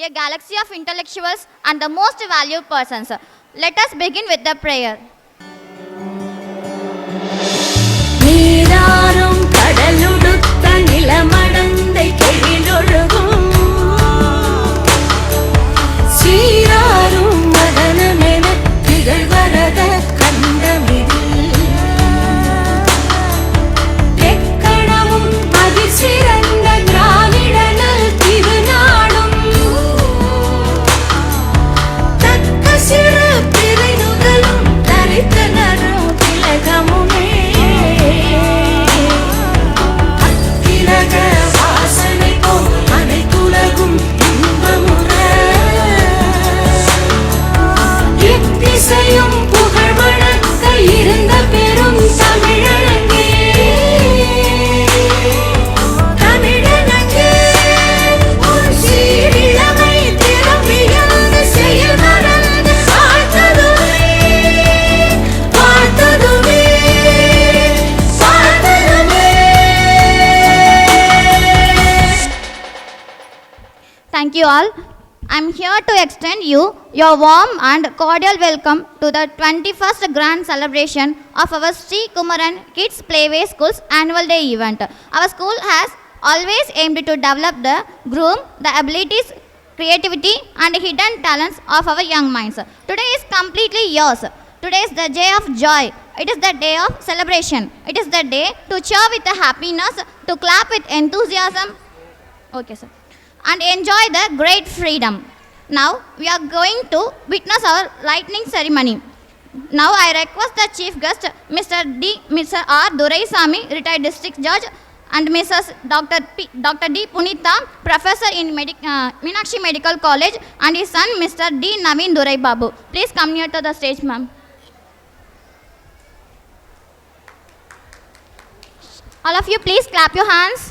a galaxy of intellectuals and the most valued persons. Let us begin with the prayer. நீராறும் கடலுடுத்த நிலமடந்தை கெழிலொழுகும் சீராரும் மதனமென திகழ்வரத கண்டமிதில் எக்கணமும் அதிசிறந்த திராவிடனல் திருநாடும் தக்க சிறு பிறைநுதலும் தரித்தனரும் திலகமுமே அத்திலக வாசனை போல் அனைத்துலகும் இன்பமுற எத்திசையும் புகழ் வழக்க இருந்த பெரும் தமிழனங்கே தமிழனங்கே உன் சீரிழமை திறமையான செயல் மறந்து பார்த்ததுமே பார்த்ததுமே பார்த்ததுமே. Thank you all. I am here to extend you your warm and cordial welcome to the 21st grand celebration of our Sri Kumaran Kids Playway School's annual day event. Our school has always aimed to develop the groom the abilities, creativity and hidden talents of our young minds. Today is completely yours. Today is the day of joy. It is the day of celebration. It is the day to cheer with the happiness, to clap with enthusiasm. Okay, sir. And enjoy the great freedom. Now we are going to witness our lightning ceremony. Now I request the chief guest, Mr. R. Duraisamy, retired district judge, and Mrs. Dr. D. Punitha, professor in Meenakshi Medical College, and his son, Mr. D. Naveen Durai Babu. Please come near to the stage, ma'am. All of you, please clap your hands.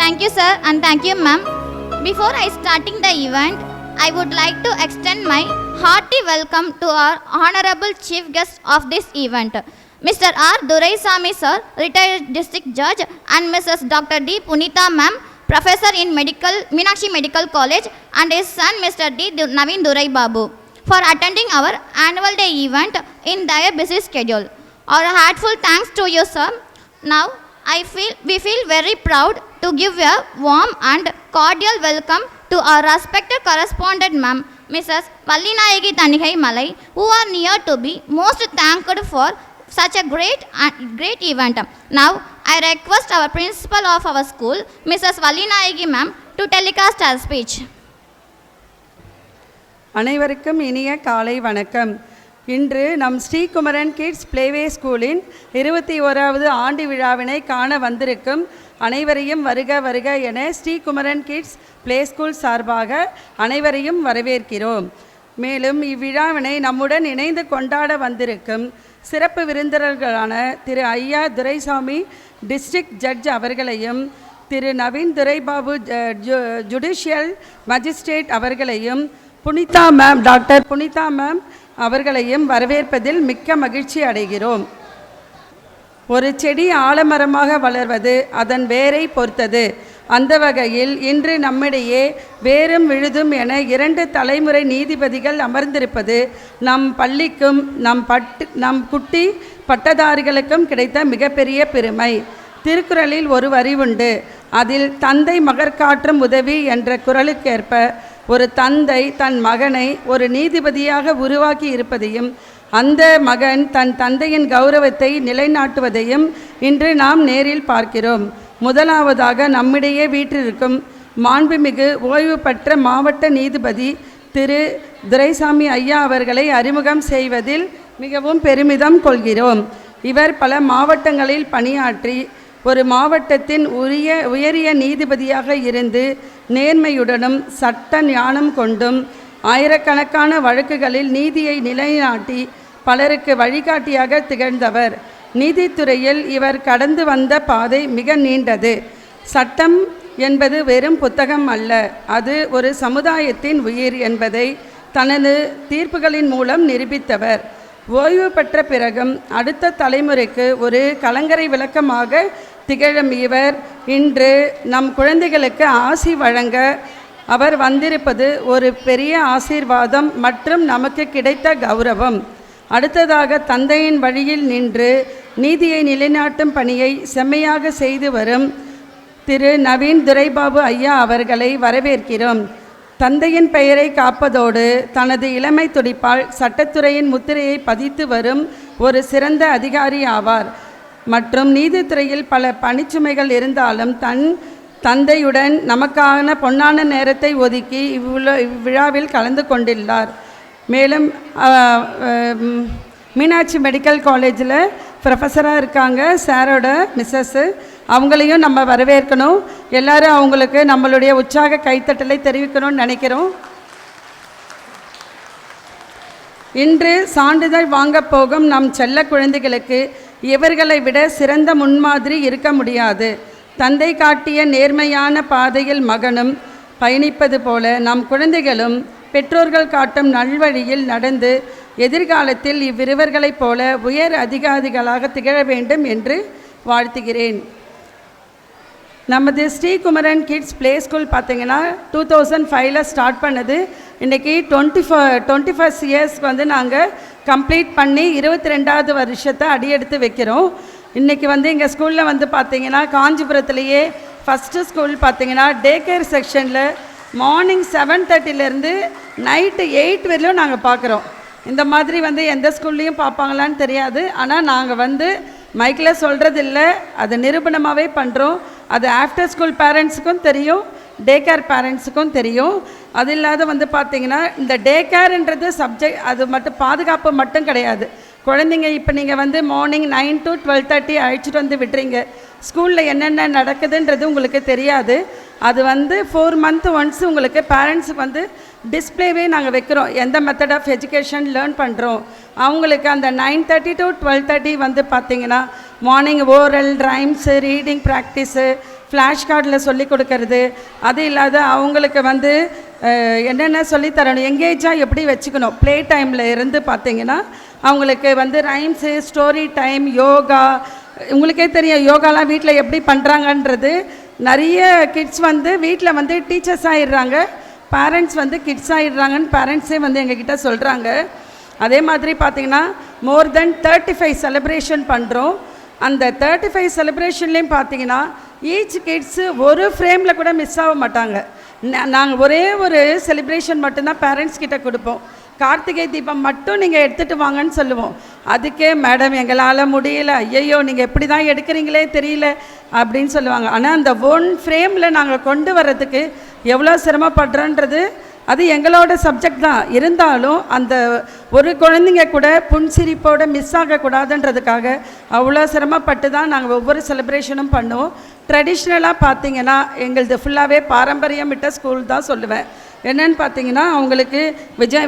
Thank you, sir, and thank you, ma'am. Before I starting the event, I would like to extend my hearty welcome to our honorable chief guest of this event, Mr. R. Duraisamy, sir, retired district judge, and Mrs. Dr. D. Punitha, ma'am, professor in Meenakshi Medical College, and his son, Mr. D. Naveen Durai Babu, for attending our annual day event in their busy schedule. Our heartful thanks to you, sir. Now, we feel very proud to give a warm and cordial welcome to our respected correspondent, ma'am, Mrs. Vallinayagi Thanigai Malai, who are near to be most thanked for such a great event. Now, I request our principal of our school, Mrs. Vallinayagi ma'am, to telecast her speech. அனைவருக்கும் இனிய காலை வணக்கம். இன்று நம் Sri Kumaran kids பிளேவே ஸ்கூலின் 21வது ஆண்டு விழாவினை காண வந்திருக்கும் அனைவரையும் வருக வருக என ஸ்ரீகுமரன் கிட்ஸ் பிளே ஸ்கூல் சார்பாக அனைவரையும் வரவேற்கிறோம். மேலும் இவ்விழாவினை நம்முடன் இணைந்து கொண்டாட வந்திருக்கும் சிறப்பு விருந்தினர்களான திரு ஐயா துரைசாமி டிஸ்ட்ரிக்ட் ஜட்ஜ் அவர்களையும், திரு நவீன் துரைபாபு ஜுடிஷியல் மஜிஸ்ட்ரேட் அவர்களையும், Punitha ma'am doctor Punitha ma'am அவர்களையும் வரவேற்பதில் மிக்க மகிழ்ச்சி அடைகிறோம். ஒரு செடி ஆலமரமாக வளர்வது அதன் வேரை பொறுத்தது. அந்த வகையில் இன்று நம்மிடையே வேரும் விழுதும் என 2 தலைமுறை நீதிபதிகள் அமர்ந்திருப்பது நம் பள்ளிக்கும் நம் குட்டி பட்டதாரிகளுக்கும் கிடைத்த மிகப்பெரிய பெருமை. திருக்குறளில் ஒரு வரி உண்டு. அதில் தந்தை மகற்காற்றும் உதவி என்ற குறளுக்கேற்ப ஒரு தந்தை தன் மகனை ஒரு நீதிபதியாக உருவாக்கி இருப்பதையும், அந்த மகன் தன் தந்தையின் கௌரவத்தை நிலைநாட்டுவதையும் இன்று நாம் நேரில் பார்க்கிறோம். முதலாவதாக நம்மிடையே வீற்றிருக்கும் மாண்புமிகு ஓய்வு பெற்ற மாவட்ட நீதிபதி திரு துரைசாமி ஐயா அவர்களை அறிமுகம் செய்வதில் மிகவும் பெருமிதம் கொள்கிறோம். இவர் பல மாவட்டங்களில் பணியாற்றி ஒரு மாவட்டத்தின் உயரிய நீதிபதியாக இருந்து நேர்மையுடனும் சட்ட ஞானம் கொண்டும் ஆயிரக்கணக்கான வழக்குகளில் நீதியை நிலைநாட்டி பலருக்கு வழிகாட்டியாக திகழ்ந்தவர். நீதித்துறையில் இவர் கடந்து வந்த பாதை மிக நீண்டது. சட்டம் என்பது வெறும் புத்தகம் அல்ல, அது ஒரு சமுதாயத்தின் உயிர் என்பதை தனது தீர்ப்புகளின் மூலம் நிரூபித்தவர். ஓய்வு பெற்ற பிறகும் அடுத்த தலைமுறைக்கு ஒரு கலங்கரை விளக்கமாக திகழும் இவர் இன்று நம் குழந்தைகளுக்கு ஆசி வழங்க அவர் வந்திருப்பது ஒரு பெரிய ஆசீர்வாதம் மற்றும் நமக்கு கிடைத்த கௌரவம். அடுத்ததாக தந்தையின் வழியில் நின்று நீதியை நிலைநாட்டும் பணியை செம்மையாக செய்து வரும் திரு நவீன் துரைபாபு ஐயா அவர்களை வரவேற்கிறோம். தந்தையின் பெயரை காப்பதோடு தனது இளமை துடிப்பால் சட்டத்துறையின் முத்திரையை பதித்து வரும் ஒரு சிறந்த அதிகாரி ஆவார். மற்றும் நீதித்துறையில் பல பணிச்சுமைகள் இருந்தாலும் தன் தந்தையுடன் நமக்கான பொன்னான நேரத்தை ஒதுக்கி இவ்விழாவில் கலந்து கொண்டுள்ளார். மேலும் மீனாட்சி மெடிக்கல் காலேஜில் ப்ரொஃபஸராக இருக்காங்க சாரோட மிஸ்ஸஸ்ஸு, அவங்களையும் நம்ம வரவேற்கணும். எல்லாரும் அவங்களுக்கு நம்மளுடைய உற்சாக கைத்தட்டலை தெரிவிக்கணும்னு நினைக்கிறோம். இன்று சான்றிதழ் வாங்க போகும் நம் செல்ல குழந்தைகளுக்கு இவர்களை விட சிறந்த முன்மாதிரி இருக்க முடியாது. தந்தை காட்டிய நேர்மையான பாதையில் மகனும் பயணிப்பது போல நம் குழந்தைகளும் பெற்றோர்கள் காட்டும் நல்வழியில் நடந்து எதிர்காலத்தில் இவ்விருவர்களைப் போல உயர் அதிகாரிகளாக திகழ வேண்டும் என்று வாழ்த்துகிறேன். நமது ஸ்ரீகுமரன் கிட்ஸ் பிளே ஸ்கூல் பார்த்திங்கன்னா 2005 ஸ்டார்ட் பண்ணது. இன்றைக்கி 21st இயர்ஸ்க்கு வந்து நாங்கள் கம்ப்ளீட் பண்ணி 22வது வருஷத்தை அடியெடுத்து வைக்கிறோம். இன்றைக்கி வந்து எங்கள் ஸ்கூலில் வந்து பார்த்திங்கன்னா காஞ்சிபுரத்துலேயே ஃபஸ்ட்டு ஸ்கூல் பார்த்திங்கன்னா டே கேர் செக்ஷனில் மார்னிங் 7:30 நைட்டு 8 வரையிலும் நாங்கள் பார்க்குறோம். இந்த மாதிரி வந்து எந்த ஸ்கூல்லையும் பார்ப்பாங்களான்னு தெரியாது. ஆனால் நாங்கள் வந்து மைக்கில் சொல்கிறதில்ல, அது நிரூபணமாகவே பண்ணுறோம். அது ஆஃப்டர் ஸ்கூல் பேரண்ட்ஸுக்கும் தெரியும், டே கேர் பேரண்ட்ஸுக்கும் தெரியும். அது இல்லாத வந்து பார்த்திங்கன்னா இந்த டே கேர்ன்றது சப்ஜெக்ட், அது மட்டும் பாதுகாப்பு மட்டும் கிடையாது. குழந்தைங்க இப்போ நீங்கள் வந்து மார்னிங் 9 to 12:30 அழைச்சிட்டு வந்து விட்டுறீங்க. ஸ்கூலில் என்னென்ன நடக்குதுன்றது உங்களுக்கு தெரியாது. அது வந்து 4 month ஒன்ஸ் உங்களுக்கு பேரண்ட்ஸுக்கு வந்து டிஸ்பிளேவே நாங்கள் வைக்கிறோம். எந்த மெத்தட் ஆஃப் எஜுகேஷன் லேர்ன் பண்ணுறோம் அவங்களுக்கு. அந்த 9:30 to 12:30 வந்து பார்த்திங்கன்னா morning oral rhymes, reading practice, flash கார்டில் சொல்லி கொடுக்கறது. அது இல்லாத அவங்களுக்கு வந்து என்னென்ன சொல்லித்தரணும், எங்கேஜாக எப்படி வச்சுக்கணும். ப்ளே டைமில் இருந்து பார்த்திங்கன்னா அவங்களுக்கு வந்து ரைம்ஸு, ஸ்டோரி டைம், யோகா. உங்களுக்கே தெரியும் யோகாலாம் வீட்டில் எப்படி பண்ணுறாங்கன்றது. நிறைய கிட்ஸ் வந்து வீட்டில் வந்து டீச்சர்ஸ் ஆகிடுறாங்க, பேரண்ட்ஸ் வந்து கிட்ஸ் ஆகிடுறாங்கன்னு பேரண்ட்ஸே வந்து எங்ககிட்ட சொல்கிறாங்க. அதே மாதிரி பார்த்திங்கன்னா மோர் தென் 35 செலிப்ரேஷன் பண்ணுறோம். அந்த 35 செலிப்ரேஷன்லேயும் பார்த்திங்கன்னா ஈச் கிட்ஸு ஒரு ஃப்ரேமில் கூட மிஸ் ஆக மாட்டாங்க. நாங்கள் ஒரே ஒரு செலிப்ரேஷன் மட்டும்தான் பேரண்ட்ஸ் கிட்ட கொடுப்போம். கார்த்திகை தீபம் மட்டும் நீங்கள் எடுத்துகிட்டு வாங்கன்னு சொல்லுவோம். அதுக்கே மேடம் எங்களால் முடியல, ஐயையோ நீங்கள் எப்படி தான் எடுக்கிறீங்களே தெரியல அப்படின்னு சொல்லுவாங்க. ஆனால் அந்த ஒன் ஃப்ரேமில் நாங்கள் கொண்டு வர்றதுக்கு எவ்வளோ சிரமப்படுறோன்றது அது எங்களோட சப்ஜெக்ட் தான். இருந்தாலும் அந்த ஒரு குழந்தைங்க கூட புன்சிரிப்போடு மிஸ் ஆகக்கூடாதுன்றதுக்காக அவ்வளோ சிரமப்பட்டு தான் நாங்கள் ஒவ்வொரு செலிப்ரேஷனும் பண்ணுவோம். ட்ரெடிஷ்னலாக பார்த்திங்கன்னா எங்களது ஃபுல்லாகவே பாரம்பரியம் விட்ட ஸ்கூல் தான் சொல்லுவேன். என்னென்னு பார்த்தீங்கன்னா அவங்களுக்கு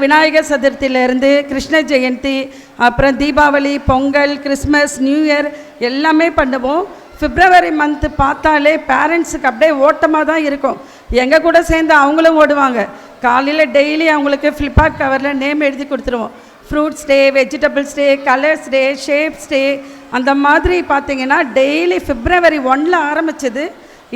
விநாயகர் சதுர்த்தியிலேருந்து கிருஷ்ண ஜெயந்தி, அப்புறம் Deepavali, Pongal, Christmas, new year எல்லாமே பண்ணுவோம். பிப்ரவரி மந்த்து பார்த்தாலே பேரண்ட்ஸுக்கு அப்படியே ஓட்டமாக தான் இருக்கும். எங்கள் கூட சேர்ந்து அவங்களும் ஓடுவாங்க. காலையில் டெய்லி அவங்களுக்கு ஃப்ளிப்கார்ட் கவரில் நேம் எழுதி கொடுத்துருவோம். ஃப்ரூட்ஸ் டே, வெஜிடபிள்ஸ் டே, கலர்ஸ் டே, ஷேப்ஸ் டே, அந்த மாதிரி பார்த்திங்கன்னா டெய்லி February 1 ஆரம்பித்தது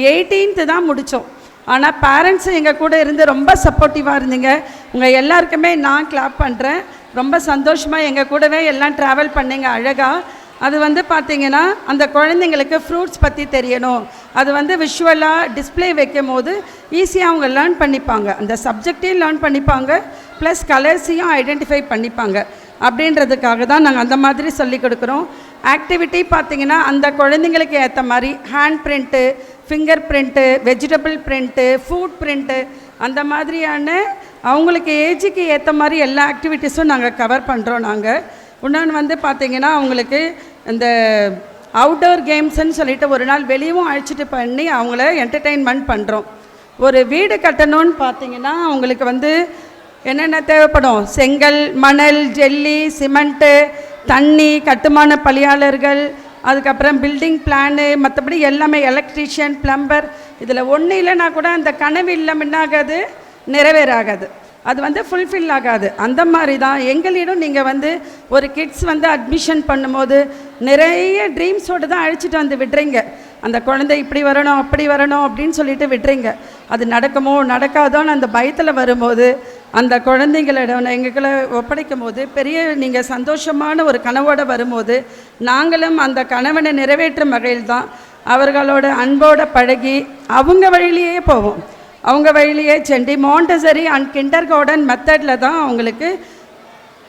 18th தான் முடித்தோம். ஆனால் பேரண்ட்ஸும் எங்கள் கூட இருந்து ரொம்ப சப்போர்ட்டிவாக இருந்தீங்க. உங்கள் எல்லாருக்குமே நான் கிளாப் பண்ணுறேன். ரொம்ப சந்தோஷமாக எங்கள் கூடவே எல்லாம் ட்ராவல் பண்ணிங்க அழகாக. அது பார்த்திங்கன்னா அந்த குழந்தைங்களுக்கு ஃப்ரூட்ஸ் பற்றி தெரியணும். அது விஷுவலாக டிஸ்பிளே வைக்கும் போது ஈஸியாக அவங்க லேர்ன் பண்ணிப்பாங்க. அந்த சப்ஜெக்டையும் லேர்ன் பண்ணிப்பாங்க, ப்ளஸ் கலர்ஸையும் ஐடென்டிஃபை பண்ணிப்பாங்க. அப்படின்றதுக்காக தான் நாங்கள் அந்த மாதிரி சொல்லி கொடுக்குறோம். ஆக்டிவிட்டி பார்த்திங்கன்னா அந்த குழந்தைங்களுக்கு ஏற்ற மாதிரி hand print, finger print, vegetable print, food print, அந்த மாதிரியான அவங்களுக்கு ஏஜுக்கு ஏற்ற மாதிரி எல்லா ஆக்டிவிட்டீஸும் நாங்கள் கவர் பண்ணுறோம். நாங்கள் இன்னொன்று பார்த்திங்கன்னா அவங்களுக்கு இந்த அவுட்டோர் கேம்ஸ்ன்னு சொல்லிட்டு ஒரு நாள் வெளியும் அழைச்சிட்டு பண்ணி அவங்கள என்டர்டெயின்மெண்ட் பண்ணுறோம். ஒரு வீடு கட்டணும்னு பார்த்திங்கன்னா அவங்களுக்கு என்னென்ன தேவைப்படும்? செங்கல், மணல், ஜல்லி, சிமெண்ட்டு, தண்ணி, கட்டுமான பணியாளர்கள், அதுக்கப்புறம் பில்டிங் பிளானு, மற்றபடி எல்லாமே எலக்ட்ரீஷியன், பிளம்பர். இதில் ஒன்றும் இல்லைன்னா கூட அந்த கனவு இல்லம் என்னாகாது, நிறைவேறாகாது. அது ஃபுல்ஃபில் ஆகாது. அந்த மாதிரி தான் எங்களிடம் நீங்கள் ஒரு கிட்ஸ் அட்மிஷன் பண்ணும்போது நிறைய ட்ரீம்ஸோடு தான் அழைச்சிட்டு விடுறீங்க. அந்த குழந்தை இப்படி வரணும், அப்படி வரணும் அப்படின்னு சொல்லிட்டு விடுறீங்க. அது நடக்குமோ நடக்காதோன்னு அந்த பயத்தில் வரும்போது அந்த குழந்தைங்களிடம் எங்களை ஒப்படைக்கும் போது பெரிய நீங்கள் சந்தோஷமான ஒரு கனவோடு வரும்போது நாங்களும் அந்த கனவனை நிறைவேற்றும் வகையில் தான் அவர்களோட அன்போடு பழகி அவங்க வழியிலேயே போவோம். அவங்க வழியிலேயே சென்று மாண்டசரி அண்ட் கிண்டர் கார்டன் மெத்தடில் தான் அவங்களுக்கு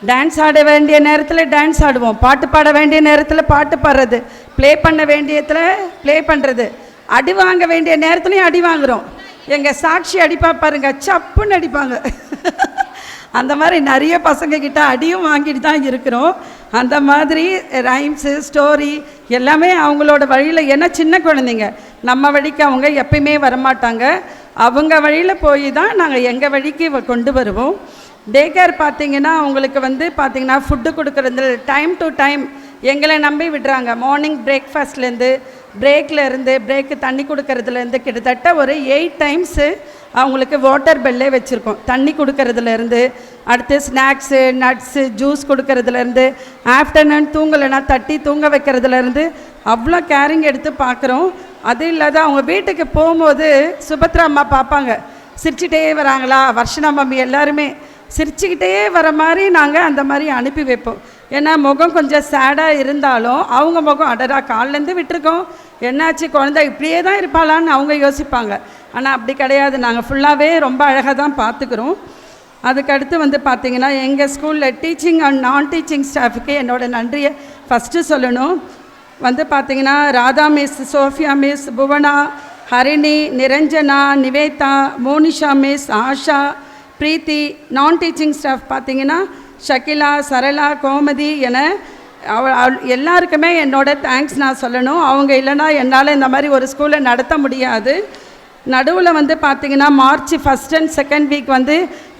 டான்ஸ் ஆட வேண்டிய நேரத்தில் டான்ஸ் ஆடுவோம், பாட்டு பாட வேண்டிய நேரத்தில் பாட்டு பாடுறது, ப்ளே பண்ண வேண்டியத்தில் ப்ளே பண்ணுறது, அடி வாங்க வேண்டிய நேரத்துலையும் அடி வாங்குகிறோம். எங்கள் சாட்சி அடிப்பா பாருங்க, சப்புன்னு அடிப்பாங்க. அந்த மாதிரி நிறைய பசங்கக்கிட்ட அடியும் வாங்கிட்டு தான் இருக்கிறோம். அந்த மாதிரி ரைம்ஸு, ஸ்டோரி எல்லாமே அவங்களோட வழியில். ஏன்னா சின்ன குழந்தைங்க, நம்ம வழிக்கு அவங்க எப்பயுமே வரமாட்டாங்க. அவங்க வழியில் போய் தான் நாங்கள் எங்கள் வழிக்கு கொண்டு வருவோம். டே கேர் பார்த்திங்கன்னா அவங்களுக்கு பார்த்திங்கன்னா ஃபுட்டு கொடுக்குறது டைம் டு டைம் எங்களை நம்பி விடுறாங்க. மார்னிங் பிரேக்ஃபாஸ்ட்லேருந்து, பிரேக்கு தண்ணி கொடுக்கறதுலேருந்து கிட்டத்தட்ட ஒரு 8 times அவங்களுக்கு வாட்டர் பெல்லே வச்சுருக்கோம். தண்ணி கொடுக்கறதுலேருந்து, அடுத்து ஸ்நாக்ஸு, நட்ஸு, ஜூஸ் கொடுக்கறதுலேருந்து, ஆஃப்டர்நூன் தூங்கலைன்னா தட்டி தூங்க வைக்கிறதுலேருந்து அவ்வளோ கேரிங் எடுத்து பார்க்குறோம். அது இல்லாத அவங்க வீட்டுக்கு போகும்போது சுபத்ரா அம்மா பார்ப்பாங்க, சிரிச்சுட்டே வராங்களா, வர்ஷனா மம்மி எல்லாருமே சிரிச்சுக்கிட்டே வர மாதிரி நாங்கள் அந்த மாதிரி அனுப்பி வைப்போம். ஏன்னா முகம் கொஞ்சம் சேடாக இருந்தாலும் அவங்க முகம் அடரா காலிலேருந்து விட்டுருக்கோம், என்னாச்சு குழந்தை இப்படியே தான் இருப்பாளான்னு அவங்க யோசிப்பாங்க. ஆனால் அப்படி கிடையாது, நாங்கள் ஃபுல்லாகவே ரொம்ப அழகாக தான் பார்த்துக்குறோம். அதுக்கடுத்து பார்த்திங்கன்னா எங்கள் ஸ்கூலில் டீச்சிங் அண்ட் நான் டீச்சிங் ஸ்டாஃபுக்கு என்னோடய நன்றியை ஃபஸ்ட்டு சொல்லணும். பார்த்திங்கன்னா Radha miss, Sophia miss, Bhuvana, Harini, Niranjana, Nivedha, Monisha miss, Asha, Preethi. Non teaching staff பார்த்திங்கன்னா ஷகிலா, சரளா, கோமதி என எல்லாருக்குமே என்னோட தேங்க்ஸ் நான் சொல்லணும். அவங்க இல்லைனா என்னால் இந்த மாதிரி ஒரு ஸ்கூலை நடத்த முடியாது. நடுவில் பார்த்திங்கன்னா March 1st and 2nd week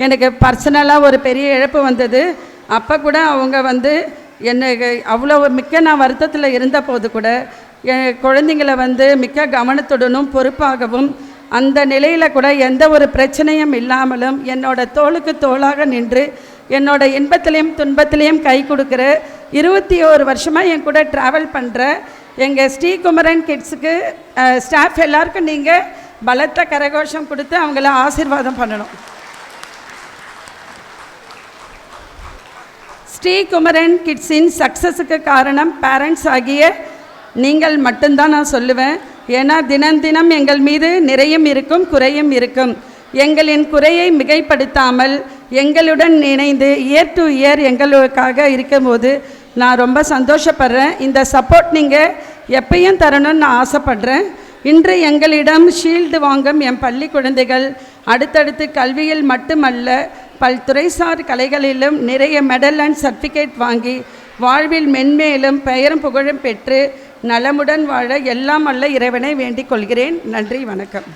எனக்கு பர்சனலாக ஒரு பெரிய இழப்பு வந்தது. அப்போ கூட அவங்க எனக்கு அவ்வளோ மிக்க நான் வருத்தத்தில் இருந்த போது கூட என் குழந்தைங்களை மிக்க கவனத்துடனும் பொறுப்பாகவும் அந்த நிலையில் கூட எந்த ஒரு பிரச்சனையும் இல்லாமலும் என்னோட தோளுக்கு தோளாக நின்று என்னோட இன்பத்திலையும் துன்பத்திலையும் கை கொடுக்குற 21 வருஷமாக என் கூட ட்ராவல் பண்ணுற எங்கள் ஸ்ரீகுமரன் கிட்ஸுக்கு ஸ்டாஃப் எல்லாருக்கும் நீங்கள் பலத்த கரகோஷம் கொடுத்து அவங்கள ஆசீர்வாதம் பண்ணணும். ஸ்ரீகுமரன் கிட்ஸின் சக்ஸஸுக்கு காரணம் பேரண்ட்ஸ் ஆகிய நீங்கள் மட்டும்தான் நான் சொல்லுவேன். ஏன்னா தினம் தினம் எங்கள் மீது நிறையும் இருக்கும், குறையும் இருக்கும். எங்களின் குறையை மிகைப்படுத்தாமல் எங்களுடன் இணைந்து இயர் டு இயர் எங்களுக்காக இருக்கும்போது நான் ரொம்ப சந்தோஷப்படுறேன். இந்த சப்போர்ட் நீங்கள் எப்பயும் தரணும்னு நான் ஆசைப்படுறேன். இன்று எங்களிடம் ஷீல்டு வாங்கும் என் பள்ளி குழந்தைகள் அடுத்தடுத்து கல்வியில் மட்டுமல்ல பல்துறைசார் கலைகளிலும் நிறைய மெடல் அண்ட் சர்டிஃபிகேட் வாங்கி வாழ்வில் மென்மேலும் பெயரும் புகழும் பெற்று நலமுடன் வாழ எல்லாம் வல்ல இறைவனை வேண்டிக் கொள்கிறேன். நன்றி, வணக்கம்.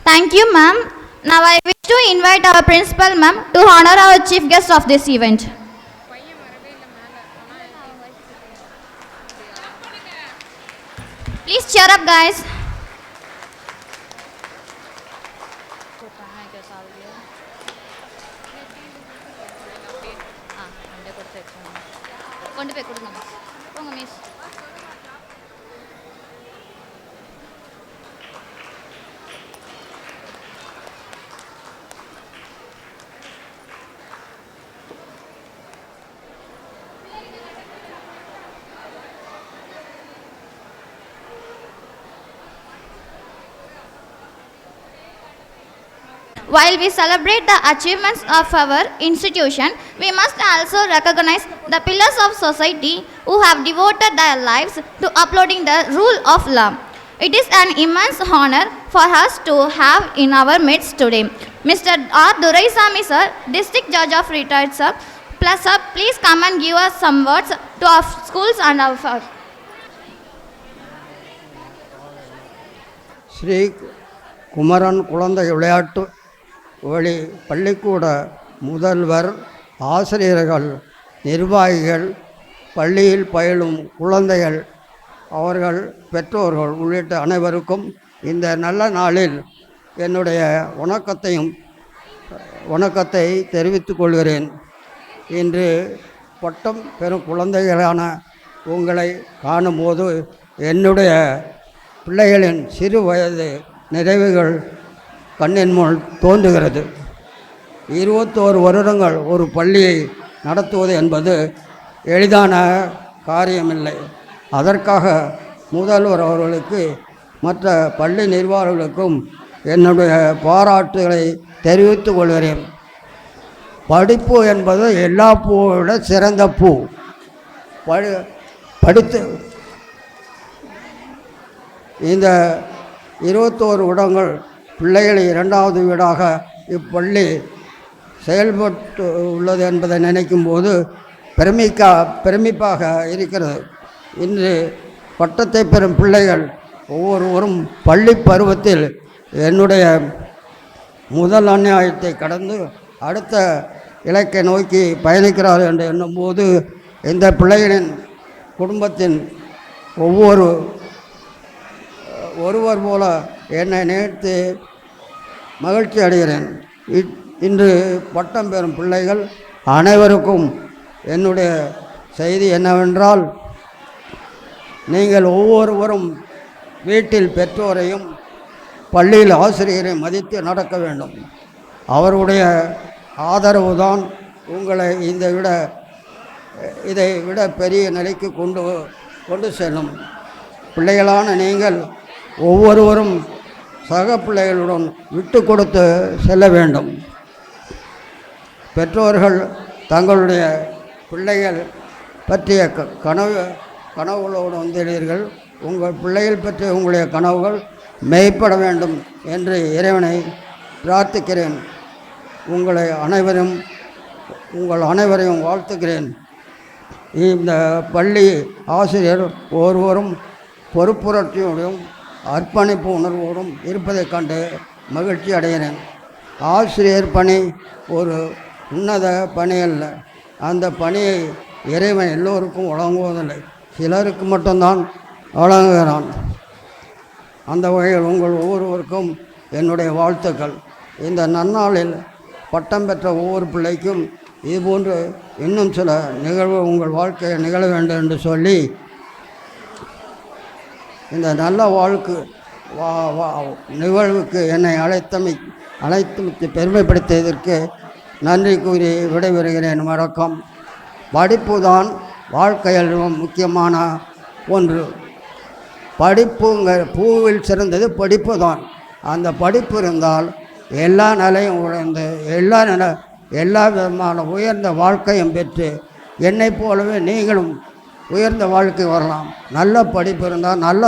Thank you, ma'am. Now I wish to invite our principal, ma'am, to honor our chief guest of this event. Please cheer up, guys. கொண்டு போய் கொடுங்க மிஸ். போங்க miss. While we celebrate the achievements of our institution, we must also recognize the pillars of society who have devoted their lives to upholding the rule of law. It is an immense honor for us to have in our midst today Mr. R. Duraisamy sir, District Judge of Retired sir. Plus sir, please come and give us some words to our schools and our Sri Kumaran குழந்தை விளையாட்டு வழி பள்ளிக்கூட முதல்வர், ஆசிரியர்கள், நிர்வாகிகள், பள்ளியில் பயிலும் குழந்தைகள், அவர்கள் பெற்றோர்கள் உள்ளிட்ட அனைவருக்கும் இந்த நல்ல நாளில் என்னுடைய வணக்கத்தை தெரிவித்துக் கொள்கிறேன். இன்று பட்டம் பெறும் குழந்தைகளான உங்களை காணும்போது என்னுடைய பிள்ளைகளின் சிறு வயது நிறைவுகள் கண்ணின் முன் தோன்றுகிறது. 21 வருடங்கள் ஒரு பள்ளியை நடத்துவது என்பது எளிதான காரியமில்லை. அதற்காக முதல்வர் அவர்களுக்கு மற்ற பள்ளி நிர்வாகிகளுக்கும் என்னுடைய பாராட்டுகளை தெரிவித்துக் கொள்கிறேன். படிப்பு என்பது எல்லா பூவை விட சிறந்த பூ. படித்து இந்த 21 வருடங்கள் பிள்ளைகளை இரண்டாவது வீடாக இப்பள்ளி செயல்பட்டு உள்ளது என்பதை நினைக்கும் போது பெருமிப்பாக இருக்கிறது. இன்று பட்டத்தை பெறும் பிள்ளைகள் ஒவ்வொருவரும் பள்ளி பருவத்தில் என்னுடைய முதல் அநியாயத்தை கடந்து அடுத்த இலக்கை நோக்கி பயணிக்கிறார்கள் என்று எண்ணும்போது இந்த பிள்ளைகளின் குடும்பத்தின் ஒருவர் போல என்னை நினைத்து மகிழ்ச்சி அடைகிறேன். இன்று பட்டம் பெறும் பிள்ளைகள் அனைவருக்கும் என்னுடைய செய்தி என்னவென்றால், நீங்கள் ஒவ்வொருவரும் வீட்டில் பெற்றோரையும் பள்ளியில் ஆசிரியரை மதித்து நடக்க வேண்டும். அவருடைய ஆதரவு தான் உங்களை இதை விட பெரிய நிலைக்கு கொண்டு செல்லும். பிள்ளைகளான நீங்கள் ஒவ்வொருவரும் சக பிள்ளைகளுடன் விட்டு கொடுத்து செல்ல வேண்டும். பெற்றோர்கள் தங்களுடைய பிள்ளைகள் பற்றிய கனவுகளோடு வந்துள்ளீர்கள். உங்கள் பிள்ளைகள் பற்றிய உங்களுடைய கனவுகள் மெய்ப்பட வேண்டும் என்று இறைவனை பிரார்த்திக்கிறேன். உங்கள் அனைவரையும் வாழ்த்துக்கிறேன். இந்த பள்ளி ஆசிரியர் ஒருவரும் பொறுப்புணர்ச்சியோடும் அர்ப்பணிப்பு உணர்வோடும் இருப்பதைக் கண்டு மகிழ்ச்சி அடைகிறேன். ஆசிரியர் பணி ஒரு உன்னத பணி அல்ல. அந்த பணியை இறைவன் எல்லோருக்கும் வழங்குவதில்லை, சிலருக்கு மட்டும்தான் வழங்குகிறான். அந்த வகையில் உங்கள் ஒவ்வொருவருக்கும் என்னுடைய வாழ்த்துக்கள். இந்த நன்னாளில் பட்டம் பெற்ற ஒவ்வொரு பிள்ளைக்கும் இதுபோன்று இன்னும் சில நிகழ்வு உங்கள் வாழ்க்கையை நிகழ வேண்டும் என்று சொல்லி இந்த நல்ல நிகழ்வுக்கு என்னை அழைத்து பெருமைப்படுத்தியதற்கு நன்றி கூறி விடைபெறுகிறேன். வணக்கம். படிப்பு தான் வாழ்க்கையில் முக்கியமான ஒன்று. பூவில் சிறந்தது படிப்பு தான். அந்த படிப்பு இருந்தால் எல்லா நிலையும் உயர்ந்து எல்லா விதமான உயர்ந்த வாழ்க்கையும் பெற்று என்னைப் போலவே நீங்களும் உயர்ந்த வாழ்க்கை வரலாம். நல்ல படிப்பு இருந்தால் நல்ல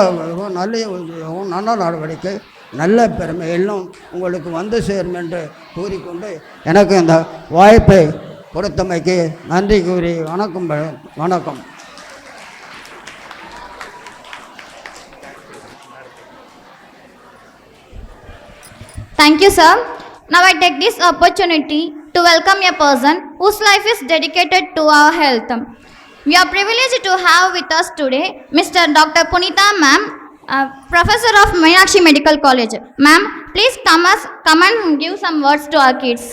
நடவடிக்கை நல்ல பெருமை எல்லாம் உங்களுக்கு வந்து சேரும் என்று கூறிக்கொண்டு எனக்கு இந்த வாய்ப்பை கொடுத்தமைக்கு நன்றி கூறி வணக்கம். Thank you, sir. Now I take this opportunity to welcome a person whose life is dedicated to our health. We are privileged to have with us today Mr. Dr. Punita ma'am, Professor of Meenakshi Medical College. Ma'am, please come and give some words to our kids.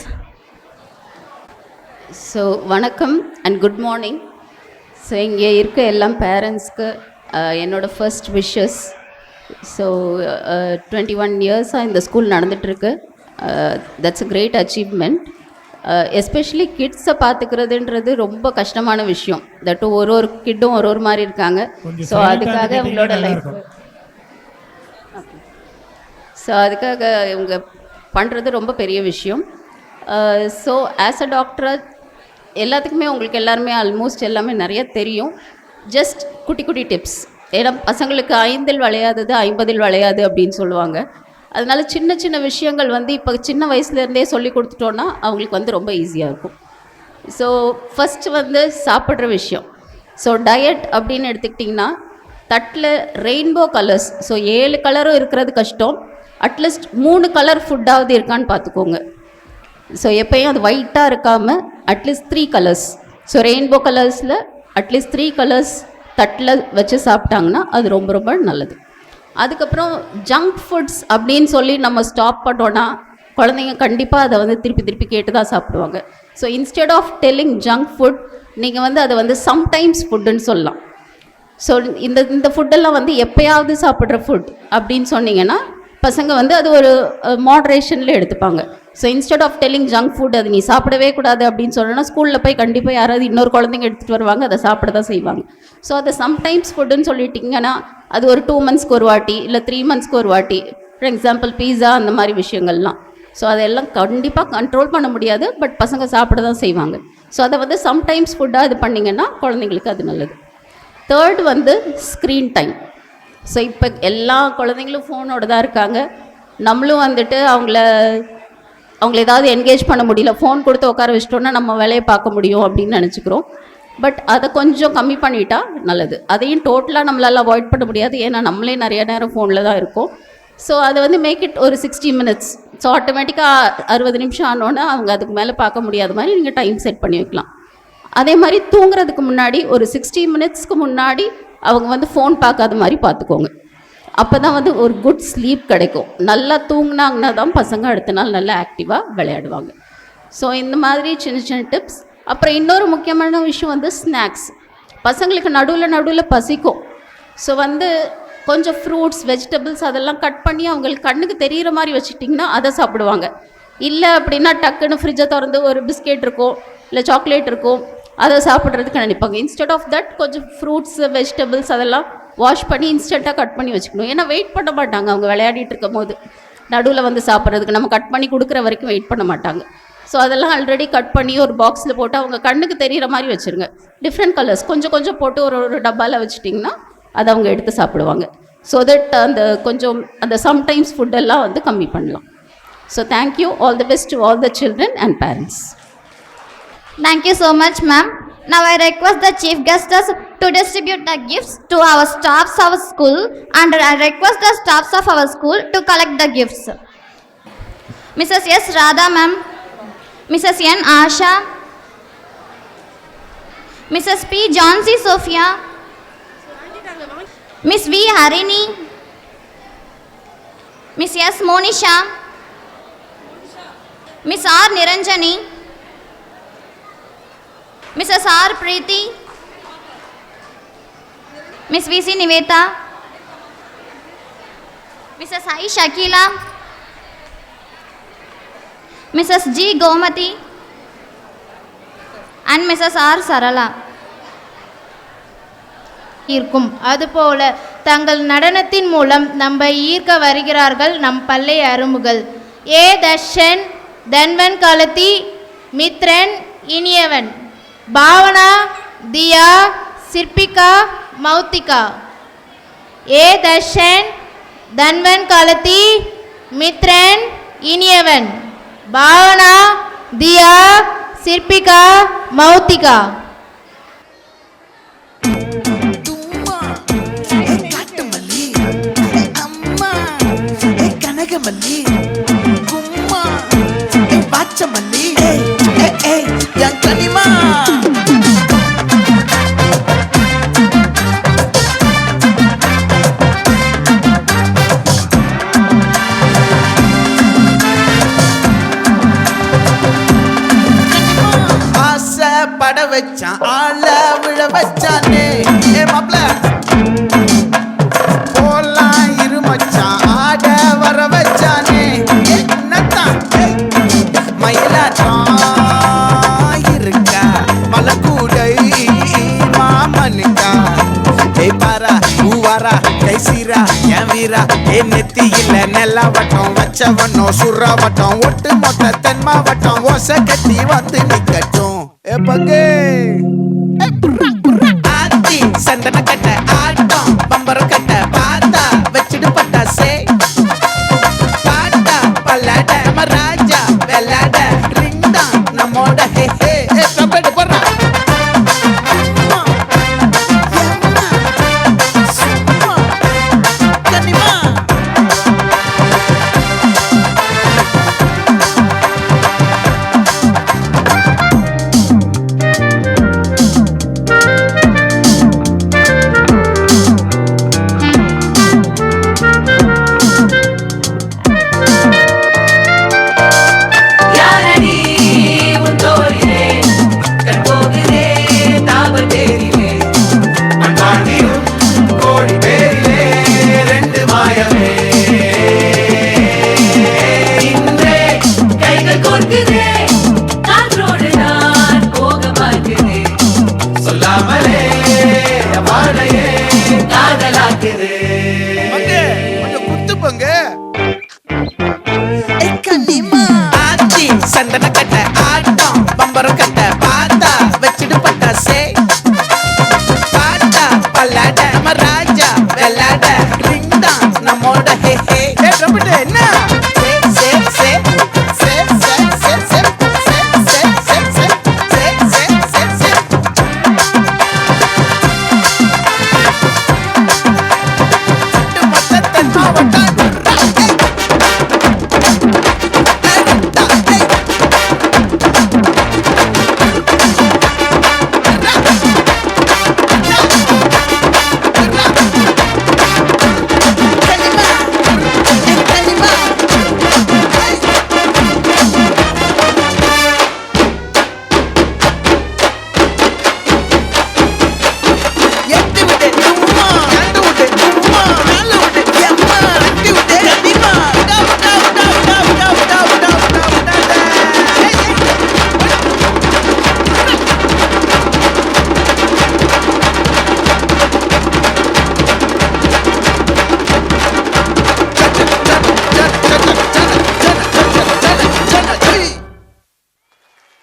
So வணக்கம் and good morning. So இங்கே இருக்க எல்லாம் பேரண்ட்ஸ்க்கு என்னோடய first wishes. So 21 இயர்ஸாக இந்த school நடந்துகிட்ருக்கு. That's a great achievement. Especially கிட்ஸை பார்த்துக்கிறதுன்றது ரொம்ப கஷ்டமான விஷயம். தட் ஒரு கிட்டும் ஒரு மாதிரி இருக்காங்க. ஸோ அதுக்காக இவங்களோட லைஃப் இவங்க பண்ணுறது ரொம்ப பெரிய விஷயம். ஸோ ஆஸ் அ டாக்டர் எல்லாத்துக்குமே உங்களுக்கு எல்லாருமே ஆல்மோஸ்ட் எல்லாமே நிறைய தெரியும். ஜஸ்ட் குட்டி குட்டி டிப்ஸ். ஏன்னா பசங்களுக்கு 5 வளையாதது 50 வளையாது அப்படின்னு சொல்லுவாங்க. அதனால சின்ன சின்ன விஷயங்கள் இப்போ சின்ன வயசுலேருந்தே சொல்லி கொடுத்துட்டோன்னா அவங்களுக்கு ரொம்ப ஈஸியாக இருக்கும். ஸோ ஃபஸ்ட்டு சாப்பிட்ற விஷயம். ஸோ டயட் அப்படின்னு எடுத்துக்கிட்டிங்கன்னா தட்டில் ரெயின்போ கலர்ஸ். ஸோ 7 கலரும் இருக்கிறது கஷ்டம். அட்லீஸ்ட் 3 கலர் ஃபுட்டாவது இருக்கான்னு பார்த்துக்கோங்க. ஸோ எப்போயும் அது ஒயிட்டாக இருக்காமல் அட்லீஸ்ட் 3 கலர்ஸ். ஸோ ரெயின்போ கலர்ஸில் அட்லீஸ்ட் 3 கலர்ஸ் தட்டில் வச்சு சாப்பிட்டாங்கன்னா அது ரொம்ப ரொம்ப நல்லது. அதுக்கப்புறம் ஜங்க் ஃபுட்ஸ் அப்படின்னு சொல்லி நம்ம ஸ்டாப் பண்ணோன்னா குழந்தைங்க கண்டிப்பாக அதை திருப்பி கேட்டு தான் சாப்பிடுவாங்க. So instead of telling junk food நீங்கள் அதை சம்டைம்ஸ் ஃபுட்டுன்னு சொல்லலாம். ஸோ இந்த ஃபுட்டெல்லாம் எப்போயாவது சாப்பிட்ற ஃபுட் அப்படின்னு சொன்னீங்கன்னா பசங்க அது ஒரு மாட்ரேஷனில் எடுத்துப்பாங்க. So instead of telling junk food அது நீ சாப்பிடவே கூடாது அப்படின்னு சொன்னோன்னா ஸ்கூலில் போய் கண்டிப்பாக யாராவது இன்னொரு குழந்தைங்க எடுத்துகிட்டு வருவாங்க, அதை சாப்பிட தான் செய்வாங்க. ஸோ அதை சம்டைம்ஸ் ஃபுட்டுன்னு சொல்லிட்டிங்கன்னா அது ஒரு 2 மந்த்ஸ்க்கு ஒரு வாட்டி இல்லை 3 மந்த்ஸ்க்கு ஒரு வாட்டி. ஃபார் எக்ஸாம்பிள் பீஸா அந்த மாதிரி விஷயங்கள்லாம். ஸோ அதெல்லாம் கண்டிப்பாக கண்ட்ரோல் பண்ண முடியாது, பட் பசங்க சாப்பிட தான் செய்வாங்க. ஸோ அதை சம்டைம்ஸ் ஃபுட்டாக இது பண்ணிங்கன்னா குழந்தைங்களுக்கு அது நல்லது. Third screen time. ஸோ இப்போ எல்லா குழந்தைங்களும் ஃபோனோட தான் இருக்காங்க. நம்மளும் அவங்கள ஏதாவது என்கேஜ் பண்ண முடியல, ஃபோன் கொடுத்து உட்கார வச்சிட்டோன்னா நம்ம வேலையை பார்க்க முடியும் அப்படின்னு நினச்சிக்கிறோம். பட் அதை கொஞ்சம் கம்மி பண்ணிட்டா நல்லது. அதையும் டோட்டலாக நம்மளால் அவாய்ட் பண்ண முடியாது, ஏன்னா நம்மளே நிறைய நேரம் ஃபோனில் தான் இருக்கோம். ஸோ அதை மேக் இட் ஒரு 60 மினிட்ஸ். ஸோ ஆட்டோமேட்டிக்காக 60 நிமிஷம் ஆனோன்னா அவங்க அதுக்கு மேலே பார்க்க முடியாத மாதிரி நீங்கள் டைம் செட் பண்ணி வைக்கலாம். அதே மாதிரி தூங்குறதுக்கு முன்னாடி ஒரு 60 மினிட்ஸ்க்கு முன்னாடி அவங்க ஃபோன் பார்க்காத மாதிரி பார்த்துக்கோங்க. அப்போ தான் ஒரு குட் ஸ்லீப் கிடைக்கும். நல்லா தூங்கினாங்கன்னா தான் பசங்க அடுத்த நாள் நல்லா ஆக்டிவாக விளையாடுவாங்க. ஸோ இந்த மாதிரி சின்ன சின்ன டிப்ஸ். அப்புறம் இன்னொரு முக்கியமான விஷயம் ஸ்நாக்ஸ். பசங்களுக்கு நடுவில் பசிக்கும். ஸோ கொஞ்சம் ஃப்ரூட்ஸ் வெஜிடபிள்ஸ் அதெல்லாம் கட் பண்ணி அவங்களுக்கு கண்ணுக்கு தெரிகிற மாதிரி வச்சுட்டிங்கன்னா அதை சாப்பிடுவாங்க. இல்லை அப்படின்னா டக்குன்னு ஃப்ரிட்ஜை திறந்து ஒரு பிஸ்கெட் இருக்கும் இல்லை சாக்லேட் இருக்கும், அதை சாப்பிட்றதுக்கு நினைப்பாங்க. இன்ஸ்டெட் ஆஃப் தட் கொஞ்சம் ஃப்ரூட்ஸ் வெஜிடபிள்ஸ் அதெல்லாம் வாஷ் பண்ணி இன்ஸ்டண்ட்டாக கட் பண்ணி வச்சுக்கணும். ஏன்னா வெயிட் பண்ண மாட்டாங்க. அவங்க விளையாடிட்டு இருக்கும் போது நடுவில் சாப்பிட்றதுக்கு நம்ம கட் பண்ணி கொடுக்குற வரைக்கும் வெயிட் பண்ண மாட்டாங்க. ஸோ அதெல்லாம் ஆல்ரெடி கட் பண்ணி ஒரு பாக்ஸில் போட்டு அவங்க கண்ணுக்கு தெரிகிற மாதிரி வச்சுருங்க. டிஃப்ரெண்ட் கலர்ஸ் கொஞ்சம் போட்டு ஒரு டப்பாவில் வச்சுட்டிங்கன்னா அதை அவங்க எடுத்து சாப்பிடுவாங்க. ஸோ தட் கொஞ்சம் அந்த சம்டைம்ஸ் ஃபுட்டெல்லாம் கம்மி பண்ணலாம். So thank you. All the best to all the children and parents. Thank you so much, ma'am. Now I request the chief guests to distribute the gifts to our staffs of school, and I request the staffs of our school to collect the gifts. Mrs. S. Radha ma'am, Mrs. N. Asha, Mrs. P. Johnsy Sophia, Miss V. Harini, Miss S. Monisha, Miss R. Niranjani, Mrs. R. Preeti, Miss V.C. Niveta, Mrs. I. Shakila, Mrs. G. Gomati, and Mrs. R. Sarala. இருக்கும். அதுபோல தங்கள் நடனத்தின் மூலம் நம்மை ஈர்க்க வருகிறார்கள் நம் பல்லை அரும்புகள். ஏ தர்ஷன், தன்வன் காலத்தி, மித்ரன், இனியவன், பாவனா, தியா, சிற்பிகா, மௌத்திகா. ஏ தர்ஷன், தன்வன் காலத்தி, மித்ரன் இனியவன், பாவனா, தியா, சிற்பிகா, மௌத்திகா. தும்மா காட்டுமல்லி அம்மா கனகமல்லி கும்மா பாச்சமல்லி என் கனிமா பட வச்சான் ஆள விழ வச்சானே ஏ மாப்ள போலாம் இருமச்சான் ஆட வர வச்சானே என்னத்தான் மயிலாட்டம் இருக்கா மலக்கூடை மாமனுக்கா ஏய் பாரா பூவாரா கைசீரா என் வீரா ஏ நெத்தியில நெல்லவட்டம் வச்சவனோ சுறவட்டம் ஒட்டு மொத்த தென் மாவட்டம் ஓசை கட்டி வந்து நிக்கட்டும் ஏ பங்கே ஆத்தி சந்தன கட்ட ஆட்டம் பம்பர கட்ட பாத்தா வச்சிடு பட்டாசே பாட்டா பல்லாட நம்ம ராஜா வெள்ளாட ரிங் தான் நம்மோட ஹே ஹே கபடி போடுறா சந்தன கட்ட ஆட்டம் பம்பரம் கட்ட பாத்தா வச்சிடு பட்டாசே பாட்டா பல்லாட நம்ம ராஜா வெள்ளாட ரிங் தான் நம்மோட ஹே ஹே என்ன